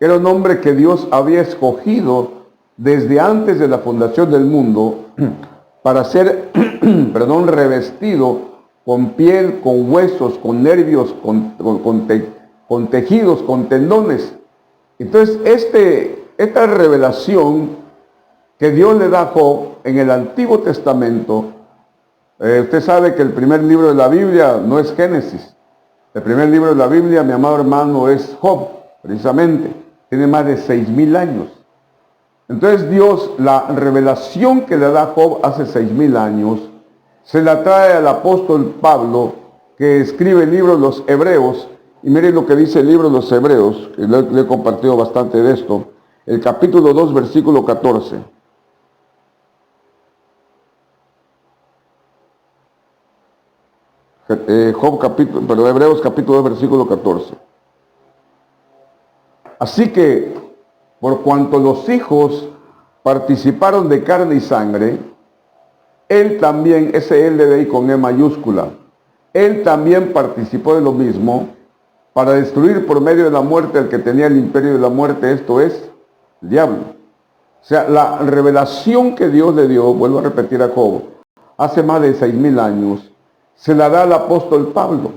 Era un hombre que Dios había escogido desde antes de la fundación del mundo para ser, revestido con piel, con huesos, con nervios, con tejidos, con tendones. Entonces, esta revelación que Dios le da a Job en el Antiguo Testamento, usted sabe que el primer libro de la Biblia no es Génesis. El primer libro de la Biblia, mi amado hermano, es Job, precisamente. Tiene más de 6,000 años. Entonces Dios, la revelación que le da a Job hace 6,000 años, se la trae al apóstol Pablo, que escribe el libro de los Hebreos. Y miren lo que dice el libro de los Hebreos, que le he compartido bastante de esto. El capítulo 2, versículo 14. Hebreos capítulo 2, versículo 14. Así que, por cuanto los hijos participaron de carne y sangre, él también, ese él debe ir con E mayúscula, él también participó de lo mismo para destruir por medio de la muerte al que tenía el imperio de la muerte, esto es, el diablo. O sea, la revelación que Dios le dio, vuelvo a repetir a Job, hace más de 6,000 años, se la da al apóstol Pablo.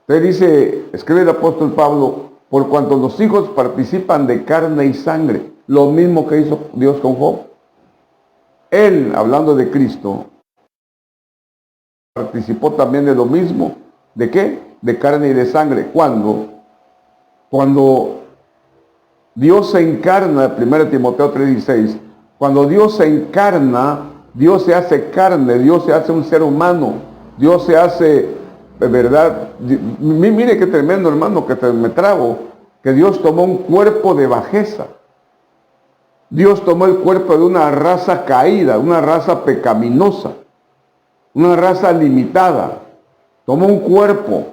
Usted dice, escribe el apóstol Pablo, por cuanto los hijos participan de carne y sangre, lo mismo que hizo Dios con Job. Él, hablando de Cristo, participó también de lo mismo. ¿De qué? De carne y de sangre. ¿Cuándo? Cuando Dios se encarna, 1 Timoteo 3:16, cuando Dios se encarna, Dios se hace carne, Dios se hace un ser humano, Dios se hace, ¿verdad? Mire qué tremendo, hermano, que me trago, que Dios tomó un cuerpo de bajeza. Dios tomó el cuerpo de una raza caída, una raza pecaminosa, una raza limitada. Tomó un cuerpo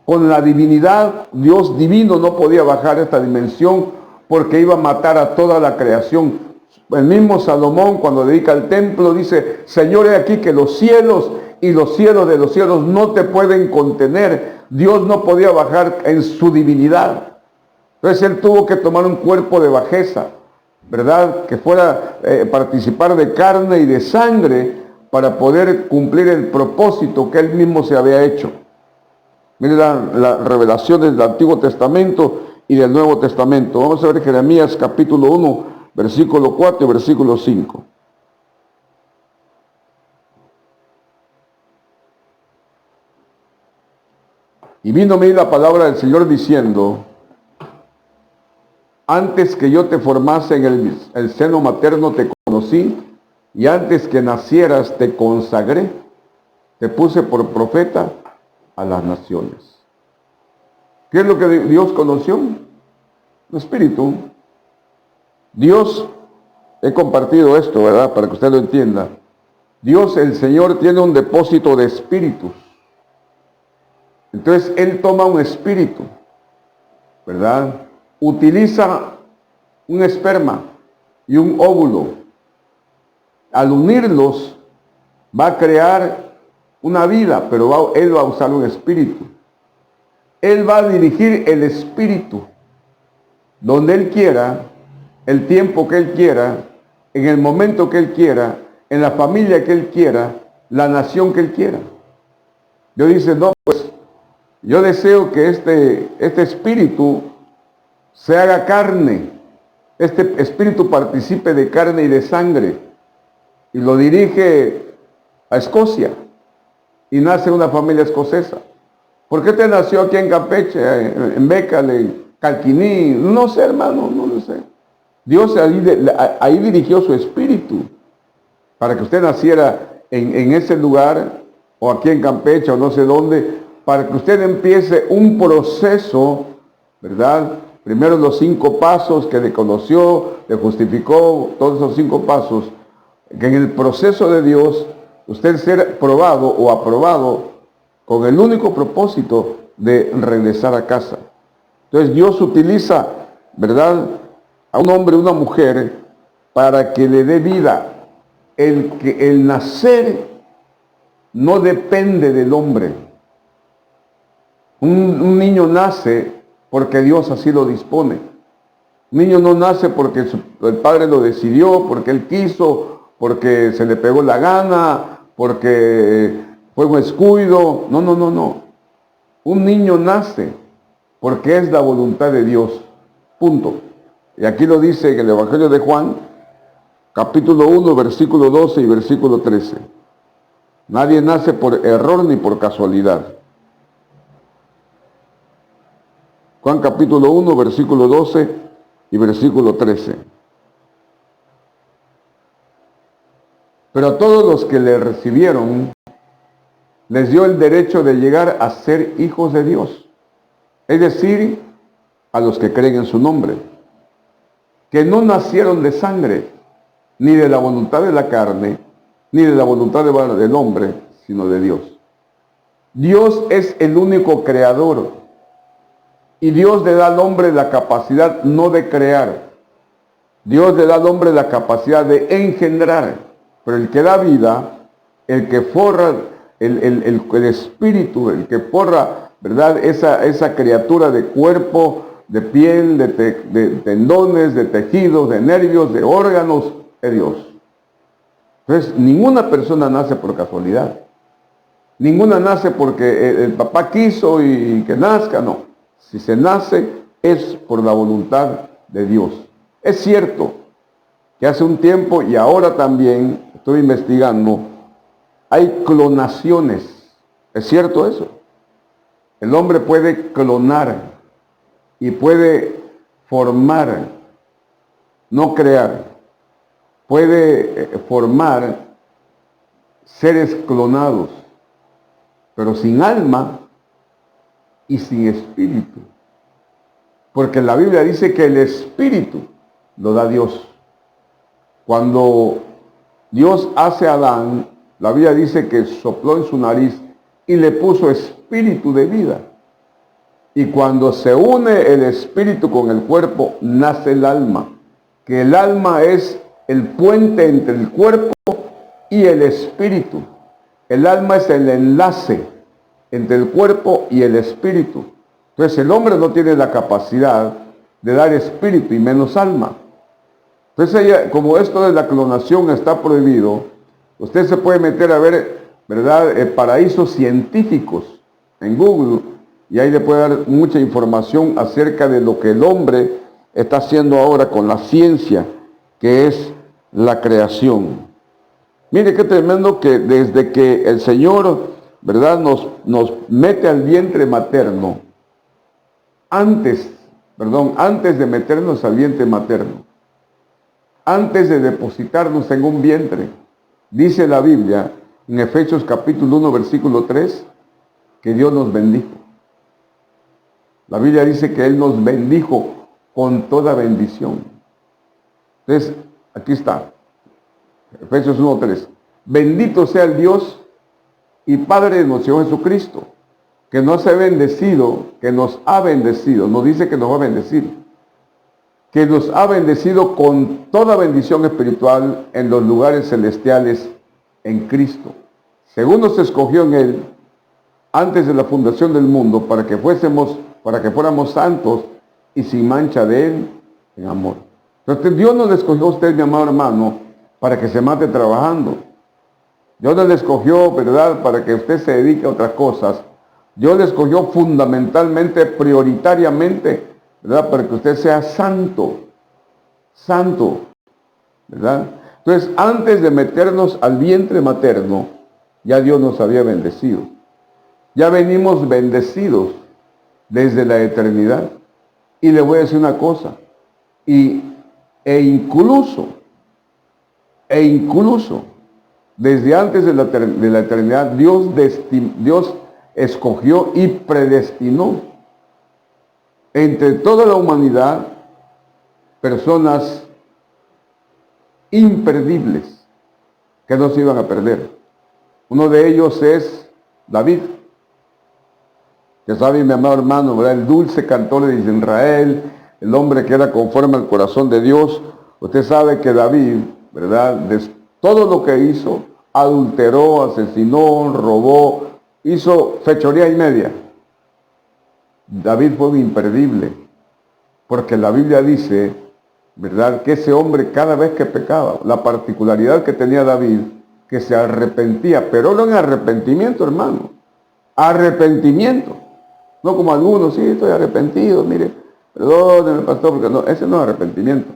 con la divinidad. Dios divino no podía bajar esta dimensión porque iba a matar a toda la creación. El mismo Salomón, cuando dedica el templo, dice, Señor, he aquí que los cielos y los cielos de los cielos no te pueden contener. Dios no podía bajar en su divinidad. Entonces él tuvo que tomar un cuerpo de bajeza, ¿verdad? Que fuera participar de carne y de sangre para poder cumplir el propósito que él mismo se había hecho. Mire la revelación del Antiguo Testamento y del Nuevo Testamento. Vamos a ver Jeremías capítulo 1, versículo 4 y versículo 5. Y vino a mí la palabra del Señor diciendo, antes que yo te formase en el seno materno te conocí, y antes que nacieras te consagré, te puse por profeta a las naciones. ¿Qué es lo que Dios conoció? El Espíritu. Dios, he compartido esto, ¿verdad? Para que usted lo entienda. Dios, el Señor, tiene un depósito de espíritus. Entonces, Él toma un espíritu, ¿verdad? Utiliza un esperma y un óvulo. Al unirlos, va a crear una vida, pero Él va a usar un espíritu. Él va a dirigir el espíritu donde Él quiera, el tiempo que Él quiera, en el momento que Él quiera, en la familia que Él quiera, la nación que Él quiera. Dios dice, no, pues yo deseo que este espíritu se haga carne, este espíritu participe de carne y de sangre, y lo dirige a Escocia, y nace una familia escocesa. ¿Por qué te nació aquí en Campeche, en Bécale, en Calquiní? No sé, hermano, no lo sé. Dios ahí dirigió su espíritu para que usted naciera en ese lugar, o aquí en Campeche, o no sé dónde, para que usted empiece un proceso, ¿verdad? Primero los 5 pasos que le conoció, le justificó, todos esos 5 pasos, que en el proceso de Dios, usted ser probado o aprobado con el único propósito de regresar a casa. Entonces Dios utiliza, ¿verdad?, a un hombre, una mujer, para que le dé vida. El nacer no depende del hombre. Un niño nace porque Dios así lo dispone. Un niño no nace porque el padre lo decidió, porque él quiso, porque se le pegó la gana, porque fue un descuido. No, no, no, no. Un niño nace porque es la voluntad de Dios. Punto. Y aquí lo dice en el Evangelio de Juan, capítulo 1, versículo 12 y versículo 13. Nadie nace por error ni por casualidad. Juan capítulo 1, versículo 12 y versículo 13. Pero a todos los que le recibieron, les dio el derecho de llegar a ser hijos de Dios. Es decir, a los que creen en su nombre, que no nacieron de sangre, ni de la voluntad de la carne, ni de la voluntad del hombre, sino de Dios. Dios es el único creador, y Dios le da al hombre la capacidad no de crear. Dios le da al hombre la capacidad de engendrar, pero el que da vida, el que forra el espíritu, el que forra, ¿verdad?, esa criatura de cuerpo, de piel, de tendones, de tejidos, de nervios, de órganos, es Dios. Entonces, ninguna persona nace por casualidad. Ninguna nace porque el papá quiso y que nazca, no. Si se nace es por la voluntad de Dios. Es cierto que hace un tiempo y ahora también estoy investigando, hay clonaciones. ¿Es cierto eso? El hombre puede clonar y puede formar, no crear. Puede formar seres clonados, pero sin alma y sin espíritu. Porque la Biblia dice que el espíritu lo da Dios. Cuando Dios hace a Adán, la Biblia dice que sopló en su nariz y le puso espíritu de vida. Y cuando se une el espíritu con el cuerpo, nace el alma. Que el alma es el puente entre el cuerpo y el espíritu. El alma es el enlace entre el cuerpo y el espíritu. Entonces el hombre no tiene la capacidad de dar espíritu y menos alma. Entonces, como esto de la clonación está prohibido, usted se puede meter a ver, ¿verdad?, paraísos científicos en Google, y ahí le puede dar mucha información acerca de lo que el hombre está haciendo ahora con la ciencia, que es la creación. Mire qué tremendo que desde que el Señor, ¿verdad?, nos mete al vientre materno, antes de meternos al vientre materno, antes de depositarnos en un vientre, dice la Biblia en Efesios capítulo 1, versículo 3, que Dios nos bendijo. La Biblia dice que Él nos bendijo con toda bendición. Entonces, aquí está. Efesios 1:3. Bendito sea el Dios y Padre de nuestro Señor Jesucristo, que nos ha bendecido, nos dice que nos va a bendecir, que nos ha bendecido con toda bendición espiritual en los lugares celestiales en Cristo, según nos escogió en Él antes de la fundación del mundo, para que fuéramos santos y sin mancha de Él en amor. Entonces Dios no le escogió a usted, mi amado hermano, para que se mate trabajando. Dios no le escogió, ¿verdad?, para que usted se dedique a otras cosas. Dios le escogió fundamentalmente, prioritariamente, ¿verdad?, para que usted sea santo, ¿verdad? Entonces, antes de meternos al vientre materno, ya Dios nos había bendecido. Ya venimos bendecidos desde la eternidad. Y le voy a decir una cosa, e incluso, desde antes de la eternidad, Dios escogió y predestinó entre toda la humanidad personas imperdibles que no se iban a perder. Uno de ellos es David. Ya saben, mi amado hermano, ¿verdad?, el dulce cantor de Israel, el hombre que era conforme al corazón de Dios. Usted sabe que David, ¿verdad?, de todo lo que hizo, adulteró, asesinó, robó, hizo fechoría y media. David fue un imperdible, porque la Biblia dice, ¿verdad?, que ese hombre cada vez que pecaba, la particularidad que tenía David, que se arrepentía, pero no en arrepentimiento, hermano, arrepentimiento. No como algunos, sí, estoy arrepentido, mire, perdóneme, pastor, porque no, ese no es arrepentimiento.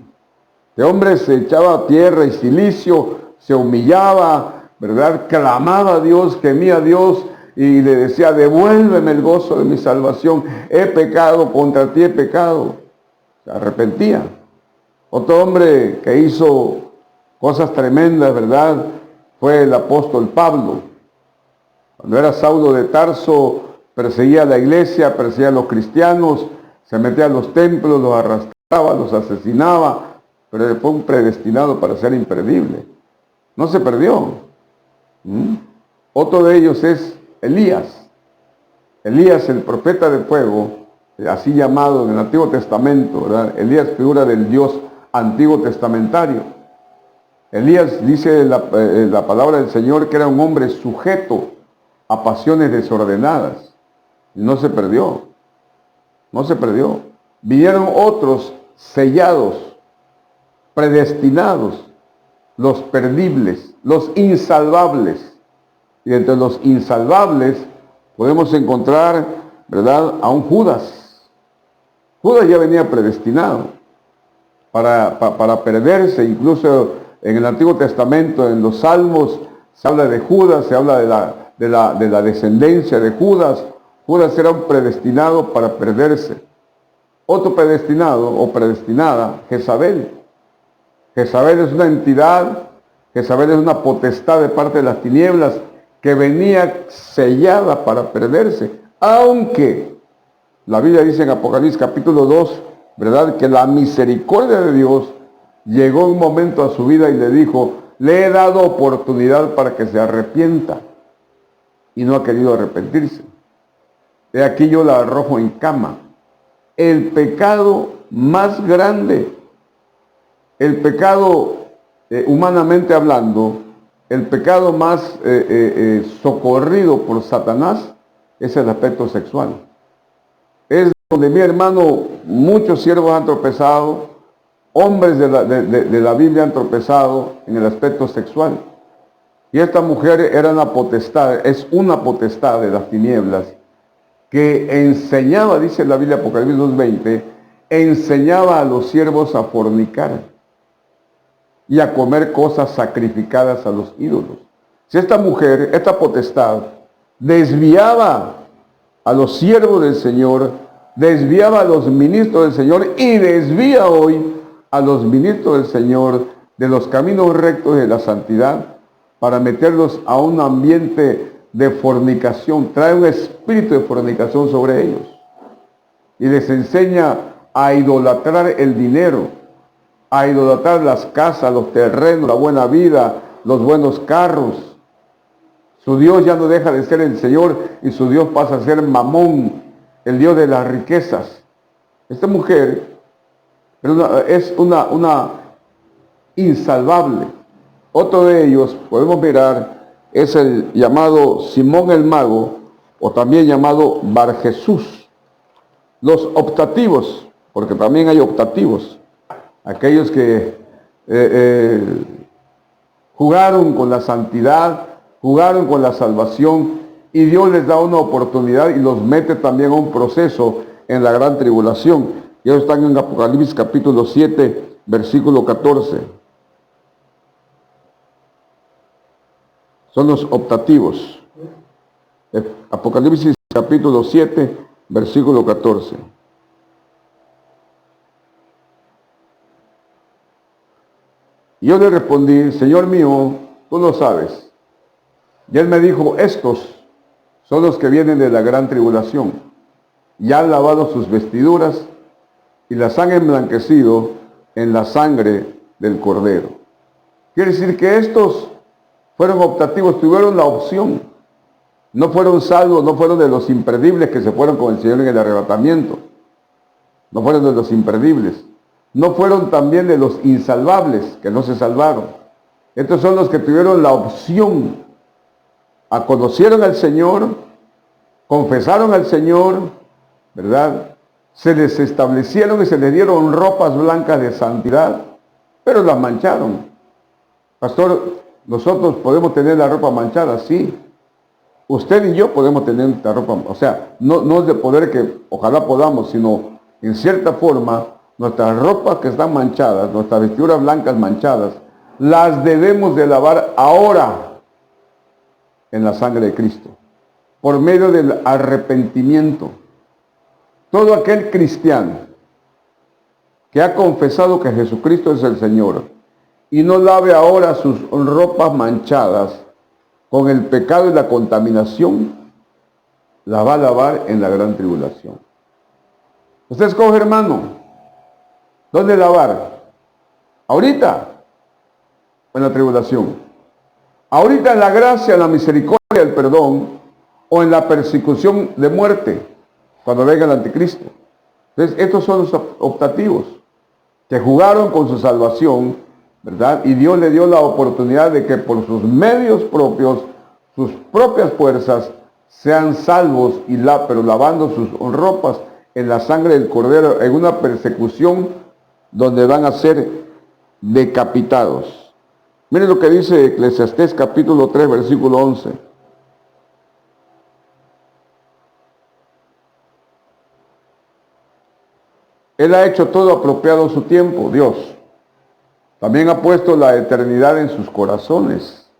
El hombre se echaba a tierra y silicio, se humillaba, ¿verdad?, clamaba a Dios, gemía a Dios y le decía, devuélveme el gozo de mi salvación, he pecado, contra ti he pecado. Se arrepentía. Otro hombre que hizo cosas tremendas, ¿verdad?, fue el apóstol Pablo. Cuando era Saulo de Tarso, perseguía a la iglesia, perseguía a los cristianos, se metía a los templos, los arrastraba, los asesinaba, pero fue un predestinado para ser imperdible. No se perdió. Otro de ellos es Elías. Elías, el profeta de fuego, así llamado en el Antiguo Testamento, ¿verdad? Elías, figura del Dios antiguo testamentario. Elías, dice la palabra del Señor, que era un hombre sujeto a pasiones desordenadas. Y no se perdió. No se perdió. Vinieron otros sellados, predestinados, los perdibles, los insalvables. Y entre los insalvables podemos encontrar, ¿verdad?, a un Judas. Judas ya venía predestinado para perderse. Incluso en el Antiguo Testamento, en los Salmos, se habla de Judas, se habla de la descendencia de Judas. Judas era un predestinado para perderse. Otro predestinado o predestinada, Jezabel. Jezabel es una entidad, Jezabel es una potestad de parte de las tinieblas que venía sellada para perderse. Aunque la Biblia dice en Apocalipsis capítulo 2, ¿verdad?, que la misericordia de Dios llegó un momento a su vida y le dijo, le he dado oportunidad para que se arrepienta. Y no ha querido arrepentirse. De aquí yo la arrojo en cama. El pecado más grande, el pecado humanamente hablando, el pecado más socorrido por Satanás es el aspecto sexual. Es donde, mi hermano, muchos siervos han tropezado, hombres de la Biblia han tropezado en el aspecto sexual. Y esta mujer era una potestad, es una potestad de las tinieblas, que enseñaba, dice la Biblia Apocalipsis 2:20, enseñaba a los siervos a fornicar y a comer cosas sacrificadas a los ídolos. Si esta mujer, esta potestad, desviaba a los siervos del Señor, desviaba a los ministros del Señor y desvía hoy a los ministros del Señor de los caminos rectos de la santidad para meterlos a un ambiente de fornicación, trae un espíritu de fornicación sobre ellos y les enseña a idolatrar el dinero, a idolatrar las casas, los terrenos, la buena vida, los buenos carros. Su Dios ya no deja de ser el Señor y su Dios pasa a ser Mamón, el Dios de las riquezas. Esta mujer es una insalvable. Otro de ellos, podemos mirar, es el llamado Simón el Mago, o también llamado Barjesús. Los optativos, porque también hay optativos, aquellos que jugaron con la santidad, jugaron con la salvación, y Dios les da una oportunidad y los mete también a un proceso en la gran tribulación. Y ellos están en Apocalipsis capítulo 7, versículo 14. Son los optativos. Apocalipsis capítulo 7, versículo 14. Y yo le respondí, Señor mío, tú lo sabes. Y él me dijo, estos son los que vienen de la gran tribulación. Y han lavado sus vestiduras y las han emblanquecido en la sangre del Cordero. Quiere decir que estos fueron optativos, tuvieron la opción. No fueron salvos, no fueron de los imperdibles que se fueron con el Señor en el arrebatamiento. No fueron de los imperdibles. No fueron también de los insalvables que no se salvaron. Estos son los que tuvieron la opción. Conocieron al Señor, confesaron al Señor, ¿verdad? Se les establecieron y se les dieron ropas blancas de santidad, pero las mancharon. Pastor, nosotros podemos tener la ropa manchada, sí. Usted y yo podemos tener la ropa, o sea, no es de poder que ojalá podamos, sino en cierta forma, nuestras ropas que están manchadas, nuestras vestiduras blancas manchadas, las debemos de lavar ahora en la sangre de Cristo, por medio del arrepentimiento. Todo aquel cristiano que ha confesado que Jesucristo es el Señor y no lave ahora sus ropas manchadas con el pecado y la contaminación, la va a lavar en la gran tribulación. Usted escoge, hermano, ¿dónde lavar? ¿Ahorita o en la tribulación? ¿Ahorita en la gracia, en la misericordia, el perdón, o en la persecución de muerte, cuando venga el anticristo? Entonces, estos son los optativos, que jugaron con su salvación, ¿verdad? Y Dios le dio la oportunidad de que por sus medios propios, sus propias fuerzas, sean salvos, pero lavando sus ropas en la sangre del Cordero, en una persecución donde van a ser decapitados. Miren lo que dice Eclesiastés capítulo 3, versículo 11. Él ha hecho todo apropiado a su tiempo, Dios. También ha puesto la eternidad en sus corazones.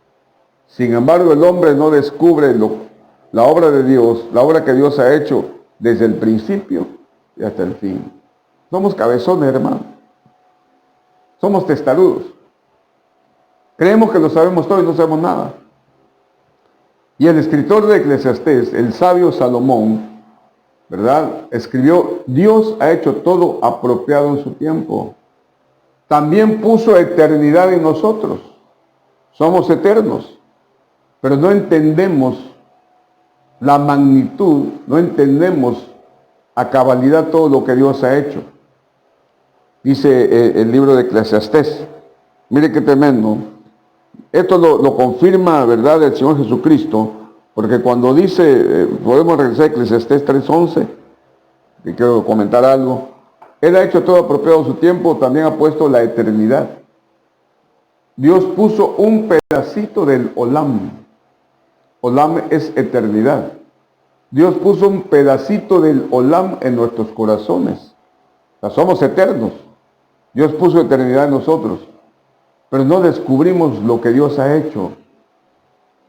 Sin embargo, el hombre no descubre la obra de Dios, la obra que Dios ha hecho desde el principio y hasta el fin. Somos cabezones, hermano. Somos testarudos. Creemos que lo sabemos todo y no sabemos nada. Y el escritor de Eclesiastés, el sabio Salomón, ¿verdad? Escribió, Dios ha hecho todo apropiado en su tiempo. También puso eternidad en nosotros. Somos eternos, pero no entendemos la magnitud, no entendemos a cabalidad todo lo que Dios ha hecho. Dice el libro de Eclesiastés. Mire qué tremendo. Esto lo confirma, ¿verdad?, el Señor Jesucristo, porque cuando dice, podemos regresar a Eclesiastés 3:11, que quiero comentar algo. Él ha hecho todo apropiado en su tiempo, también ha puesto la eternidad. Dios puso un pedacito del Olam. Olam es eternidad. Dios puso un pedacito del Olam en nuestros corazones. O sea, somos eternos. Dios puso eternidad en nosotros. Pero no descubrimos lo que Dios ha hecho.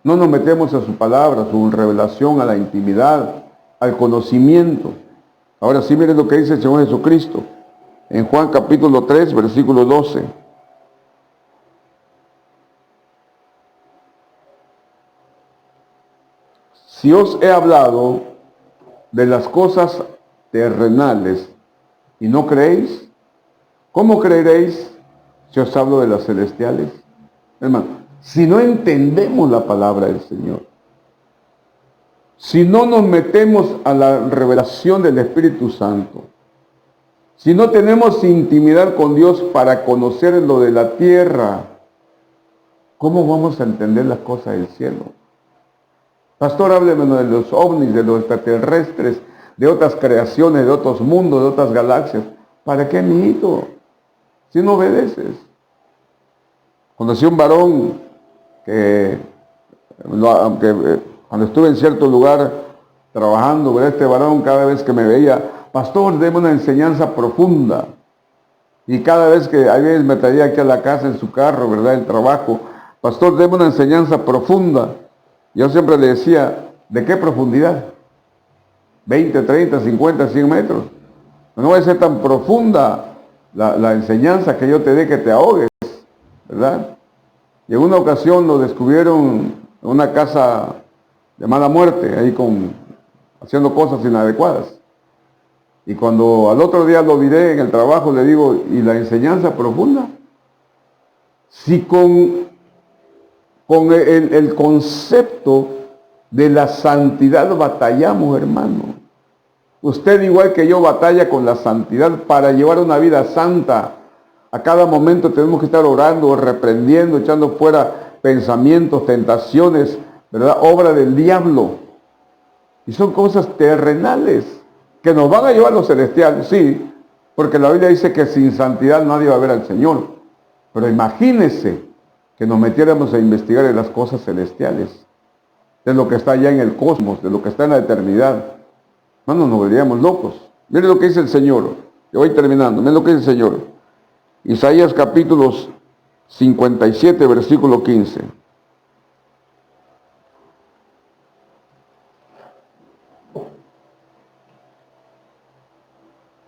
No nos metemos a su palabra, a su revelación, a la intimidad, al conocimiento. Ahora sí, miren lo que dice el Señor Jesucristo. En Juan capítulo 3, versículo 12. Si os he hablado de las cosas terrenales y no creéis, ¿cómo creeréis Si os hablo de las celestiales, hermano, si no entendemos la palabra del Señor, si no nos metemos a la revelación del Espíritu Santo, si no tenemos intimidad con Dios para conocer lo de la tierra, ¿cómo vamos a entender las cosas del cielo? Pastor, hábleme de los ovnis, de los extraterrestres, de otras creaciones, de otros mundos, de otras galaxias. ¿Para qué, mijito? Si no obedeces. Conocí un varón que cuando estuve en cierto lugar trabajando, ¿verdad? Este varón cada vez que me veía, pastor, deme una enseñanza profunda. Y cada vez que a veces me traía aquí a la casa en su carro, ¿verdad? El trabajo, pastor, deme una enseñanza profunda. Yo siempre le decía, ¿de qué profundidad? 20, 30, 50, 100 metros. No va a ser tan profunda la enseñanza que yo te dé que te ahogues, ¿verdad? Y en una ocasión lo descubrieron en una casa de mala muerte, ahí haciendo cosas inadecuadas. Y cuando al otro día lo miré en el trabajo, le digo, ¿y la enseñanza profunda? Si con el concepto de la santidad batallamos, hermano. Usted, igual que yo, batalla con la santidad para llevar una vida santa. A cada momento tenemos que estar orando, reprendiendo, echando fuera pensamientos, tentaciones, ¿verdad? Obra del diablo. Y son cosas terrenales que nos van a llevar a los celestiales, sí, porque la Biblia dice que sin santidad nadie va a ver al Señor. Pero imagínese que nos metiéramos a investigar en las cosas celestiales, de lo que está allá en el cosmos, de lo que está en la eternidad. Hermanos, nos volveríamos locos. Mire lo que dice el Señor. Yo voy terminando. Mire lo que dice el Señor. Isaías capítulos 57, versículo 15.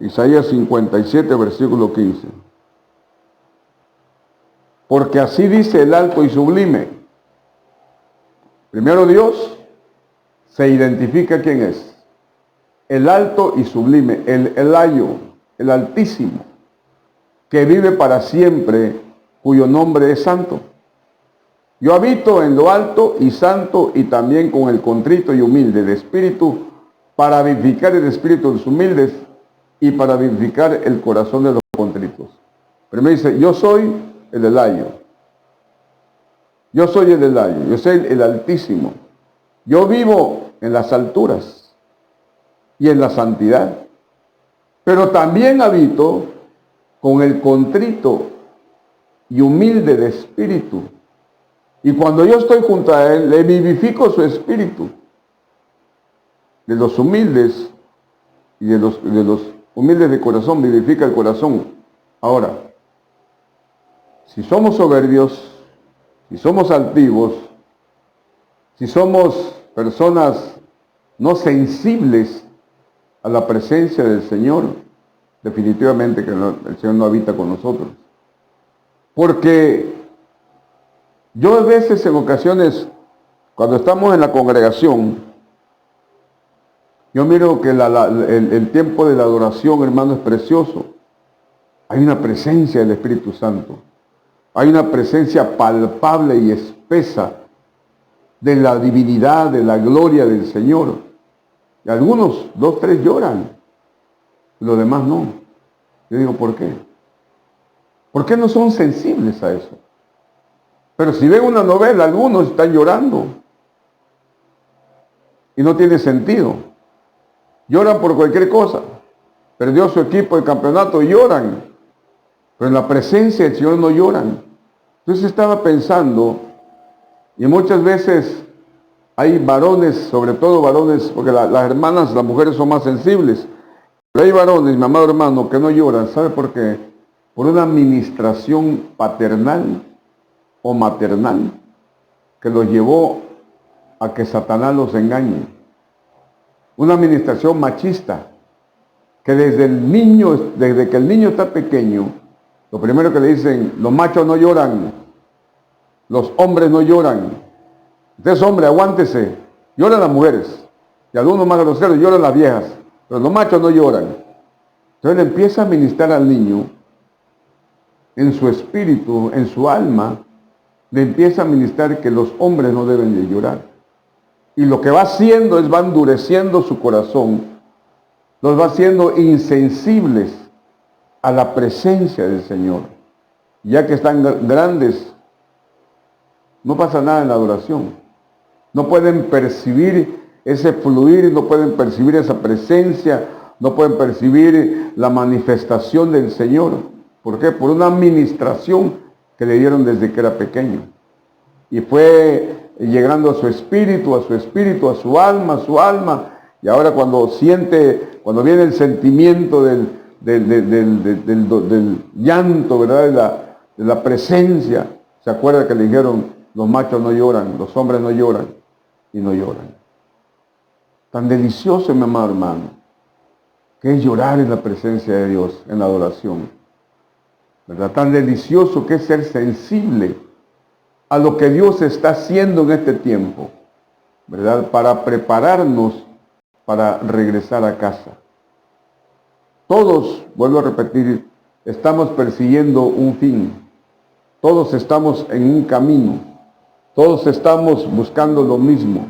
Isaías 57, versículo 15. Porque así dice el alto y sublime. Primero Dios se identifica quién es. El alto y sublime, el Elayo, el Altísimo, que vive para siempre, cuyo nombre es santo. Yo habito en lo alto y santo y también con el contrito y humilde de espíritu, para vivificar el espíritu de los humildes y para vivificar el corazón de los contritos. Primero dice, yo soy el Elayo. Yo soy el Elayo, yo soy el Altísimo. Yo vivo en las alturas y en la santidad, pero también habito con el contrito y humilde de espíritu. Y cuando yo estoy junto a Él, le vivifico su espíritu. De los humildes y de los humildes de corazón, vivifica el corazón. Ahora, si somos soberbios, si somos altivos, si somos personas no sensibles a la presencia del Señor, definitivamente que el Señor no habita con nosotros. Porque yo a veces, en ocasiones, cuando estamos en la congregación, yo miro que el tiempo de la adoración, hermano, es precioso. Hay una presencia del Espíritu Santo. Hay una presencia palpable y espesa de la divinidad, de la gloria del Señor. Y algunos, 2, 3 lloran. Los demás no. Yo digo, ¿por qué? ¿Por qué no son sensibles a eso? Pero si ven una novela, algunos están llorando. Y no tiene sentido. Lloran por cualquier cosa. Perdió su equipo de campeonato y lloran. Pero en la presencia del Señor no lloran. Entonces estaba pensando, y muchas veces hay varones, sobre todo varones, porque las hermanas, las mujeres son más sensibles. Pero hay varones, mi amado hermano, que no lloran. ¿Sabe por qué? Por una administración paternal o maternal que los llevó a que Satanás los engañe. Una administración machista que desde que el niño está pequeño, lo primero que le dicen, los machos no lloran, los hombres no lloran. Usted es hombre, aguántese. Lloran las mujeres. Y algunos más groseros lloran las viejas. Pero los machos no lloran. Entonces le empieza a ministrar al niño en su espíritu, en su alma, le empieza a ministrar que los hombres no deben de llorar. Y lo que va haciendo es va endureciendo su corazón, los va haciendo insensibles a la presencia del Señor. Ya que están grandes, no pasa nada en la adoración. No pueden percibir ese fluir, no pueden percibir esa presencia, no pueden percibir la manifestación del Señor. ¿Por qué? Por una administración que le dieron desde que era pequeño. Y fue llegando a su espíritu, a su alma. Y ahora cuando viene el sentimiento del llanto, ¿verdad? De la presencia, se acuerda que le dijeron, los machos no lloran, los hombres no lloran, y no lloran. Tan delicioso, mi amado hermano, que es llorar en la presencia de Dios, en la adoración, ¿verdad? Tan delicioso que es ser sensible a lo que Dios está haciendo en este tiempo, ¿verdad? Para prepararnos para regresar a casa. Todos, vuelvo a repetir, estamos persiguiendo un fin. Todos estamos en un camino. Todos estamos buscando lo mismo.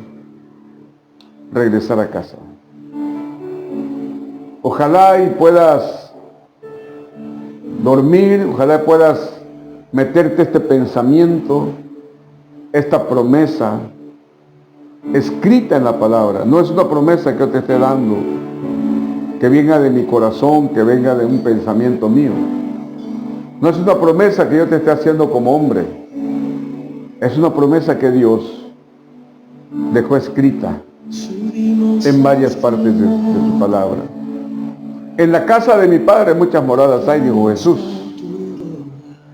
Regresar a casa. Ojalá y puedas dormir, ojalá puedas meterte este pensamiento, esta promesa escrita en la palabra. No es una promesa que yo te esté dando, que venga de mi corazón, que venga de un pensamiento mío. No es una promesa que yo te esté haciendo como hombre. Es una promesa que Dios dejó escrita en varias partes de su palabra. En la casa de mi Padre muchas moradas hay, dijo Jesús.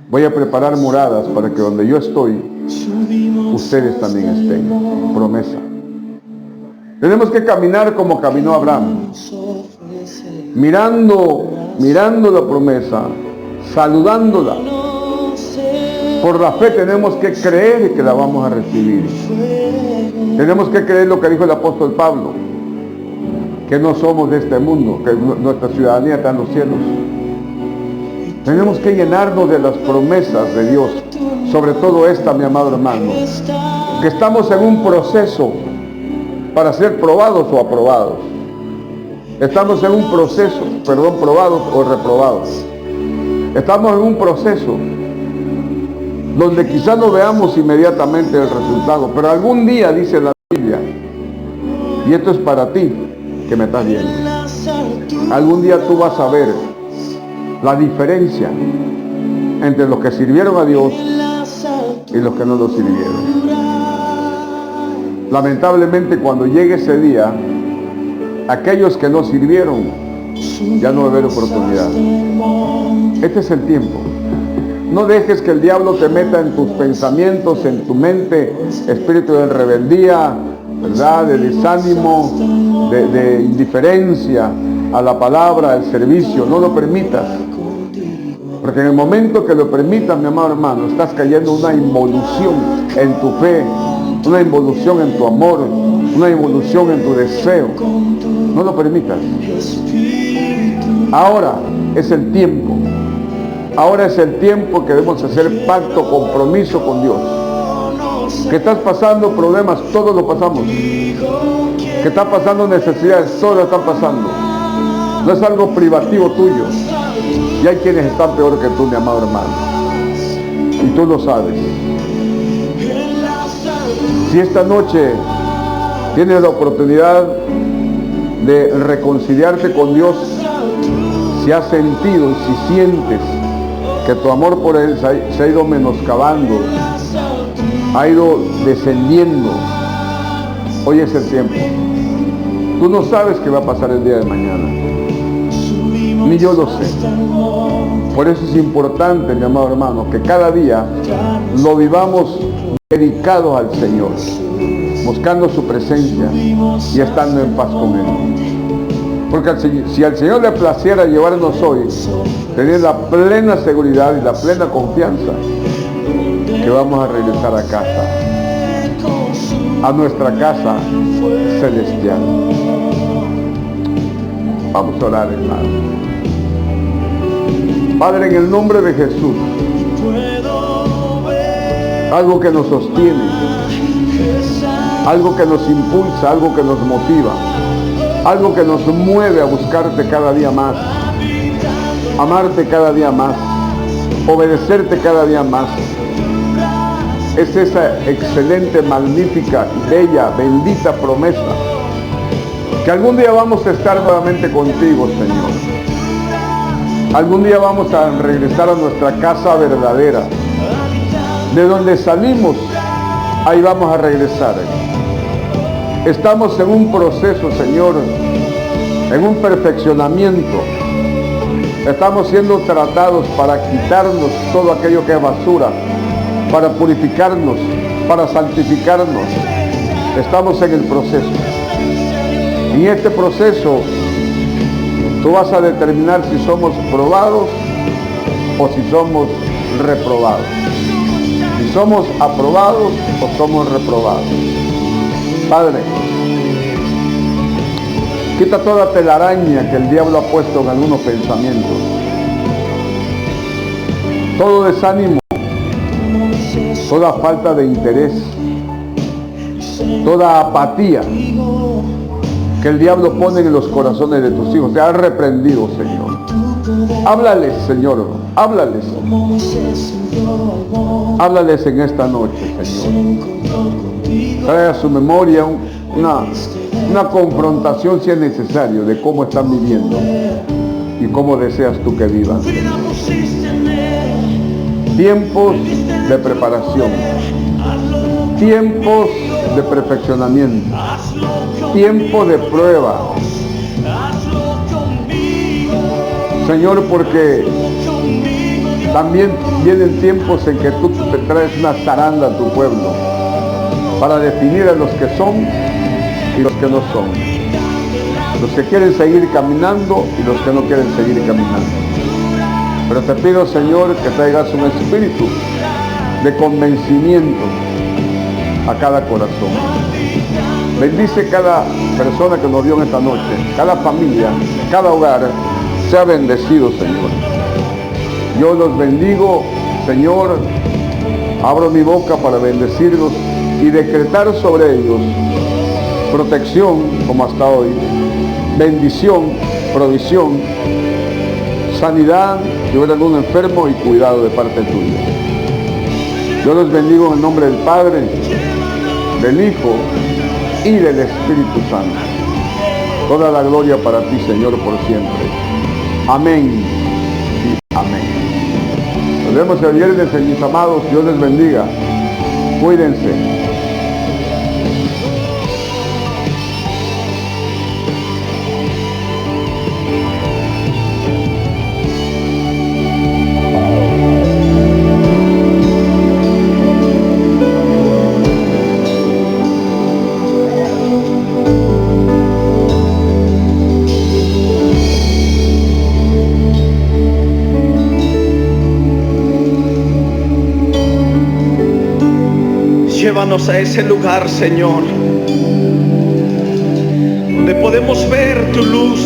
Voy a preparar moradas para que donde yo estoy, ustedes también estén. Promesa. Tenemos que caminar como caminó Abraham. Mirando la promesa, saludándola. Por la fe tenemos que creer que la vamos a recibir. Tenemos que creer lo que dijo el apóstol Pablo, que no somos de este mundo, que nuestra ciudadanía está en los cielos. Tenemos que llenarnos de las promesas de Dios, sobre todo esta, mi amado hermano, que estamos en un proceso para ser probados o aprobados. Estamos en un proceso, probados o reprobados. Estamos en un proceso donde quizás no veamos inmediatamente el resultado, pero algún día, dice la Biblia, y esto es para ti que me estás viendo, algún día tú vas a ver la diferencia entre los que sirvieron a Dios y los que no lo sirvieron. Lamentablemente, cuando llegue ese día, aquellos que no sirvieron ya no va a haber oportunidad. Este es el tiempo. No dejes que el diablo te meta en tus pensamientos, en tu mente, espíritu de rebeldía, ¿verdad? De desánimo, de indiferencia a la palabra, al servicio. No lo permitas. Porque en el momento que lo permitas, mi amado hermano, estás cayendo una involución en tu fe, una involución en tu amor, una involución en tu deseo. No lo permitas. Ahora es el tiempo. Ahora es el tiempo que debemos hacer pacto, compromiso con Dios. Que estás pasando problemas, todos lo pasamos. Que estás pasando necesidades, todos lo están pasando. No es algo privativo tuyo. Y hay quienes están peor que tú, mi amado hermano. Y tú lo sabes. Si esta noche tienes la oportunidad de reconciliarte con Dios, si has sentido y si sientes que tu amor por Él se ha ido menoscabando, ha ido descendiendo, hoy es el tiempo. Tú no sabes qué va a pasar el día de mañana, ni yo lo sé. Por eso es importante, mi amado hermano, que cada día lo vivamos dedicados al Señor, buscando su presencia y estando en paz con Él. Porque si al Señor le placiera llevarnos hoy, tener la plena seguridad y la plena confianza que vamos a regresar a casa, a nuestra casa celestial. Vamos a orar, hermano. Padre, en el nombre de Jesús, algo que nos sostiene, algo que nos impulsa, algo que nos motiva, algo que nos mueve a buscarte cada día más, amarte cada día más, obedecerte cada día más. Es esa excelente, magnífica, bella, bendita promesa que algún día vamos a estar nuevamente contigo, Señor. Algún día vamos a regresar a nuestra casa verdadera. De donde salimos, ahí vamos a regresar. Estamos en un proceso, Señor, en un perfeccionamiento. Estamos siendo tratados para quitarnos todo aquello que es basura, para purificarnos, para santificarnos. Estamos en el proceso. En este proceso, tú vas a determinar si somos probados o si somos reprobados. Si somos aprobados o somos reprobados. Padre, quita toda telaraña que el diablo ha puesto en algunos pensamientos. Todo desánimo, toda falta de interés, toda apatía que el diablo pone en los corazones de tus hijos. Te ha reprendido, Señor. Háblales, Señor. Háblales. Háblales en esta noche, Señor. Trae a su memoria una confrontación, si es necesario, de cómo están viviendo y cómo deseas tú que vivan. Tiempos de preparación, tiempos de perfeccionamiento, tiempo de prueba, Señor, porque también vienen tiempos en que tú te traes una zaranda a tu pueblo para definir a los que son y los que no son, los que quieren seguir caminando y los que no quieren seguir caminando. Pero te pido, Señor, que traigas un espíritu de convencimiento a cada corazón. Bendice cada persona que nos vio en esta noche, cada familia, cada hogar, sea bendecido, Señor. Yo los bendigo, Señor, abro mi boca para bendecirlos y decretar sobre ellos protección, como hasta hoy, bendición, provisión, sanidad, si hubiera algún enfermo, y cuidado de parte tuya. Yo los bendigo en el nombre del Padre, del Hijo y del Espíritu Santo. Toda la gloria para ti, Señor, por siempre. Amén y amén. Nos vemos el viernes, mis amados. Dios les bendiga. Cuídense. Llévanos a ese lugar, Señor, donde podemos ver tu luz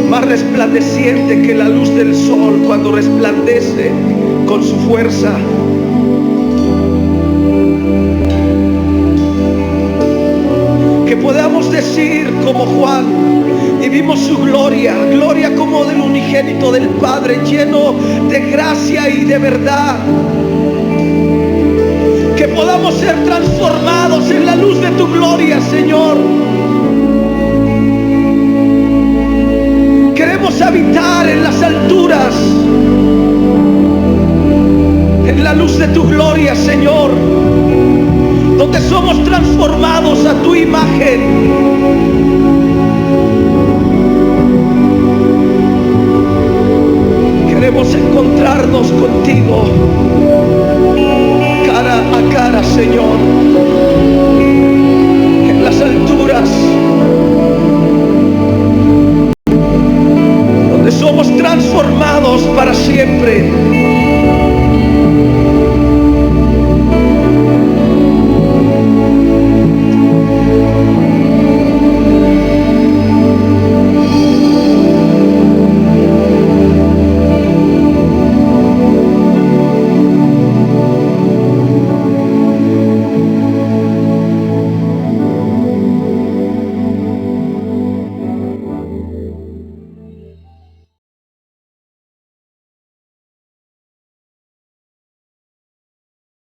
más resplandeciente que la luz del sol cuando resplandece con su fuerza. Que podamos decir como Juan, y vimos su gloria, gloria como del unigénito del Padre, lleno de gracia y de verdad. Que podamos ser transformados en la luz de tu gloria, Señor. Queremos habitar en las alturas, en la luz de tu gloria, Señor, donde somos transformados a tu imagen. Queremos encontrarnos contigo cara a cara, Señor, en las alturas, donde somos transformados para siempre.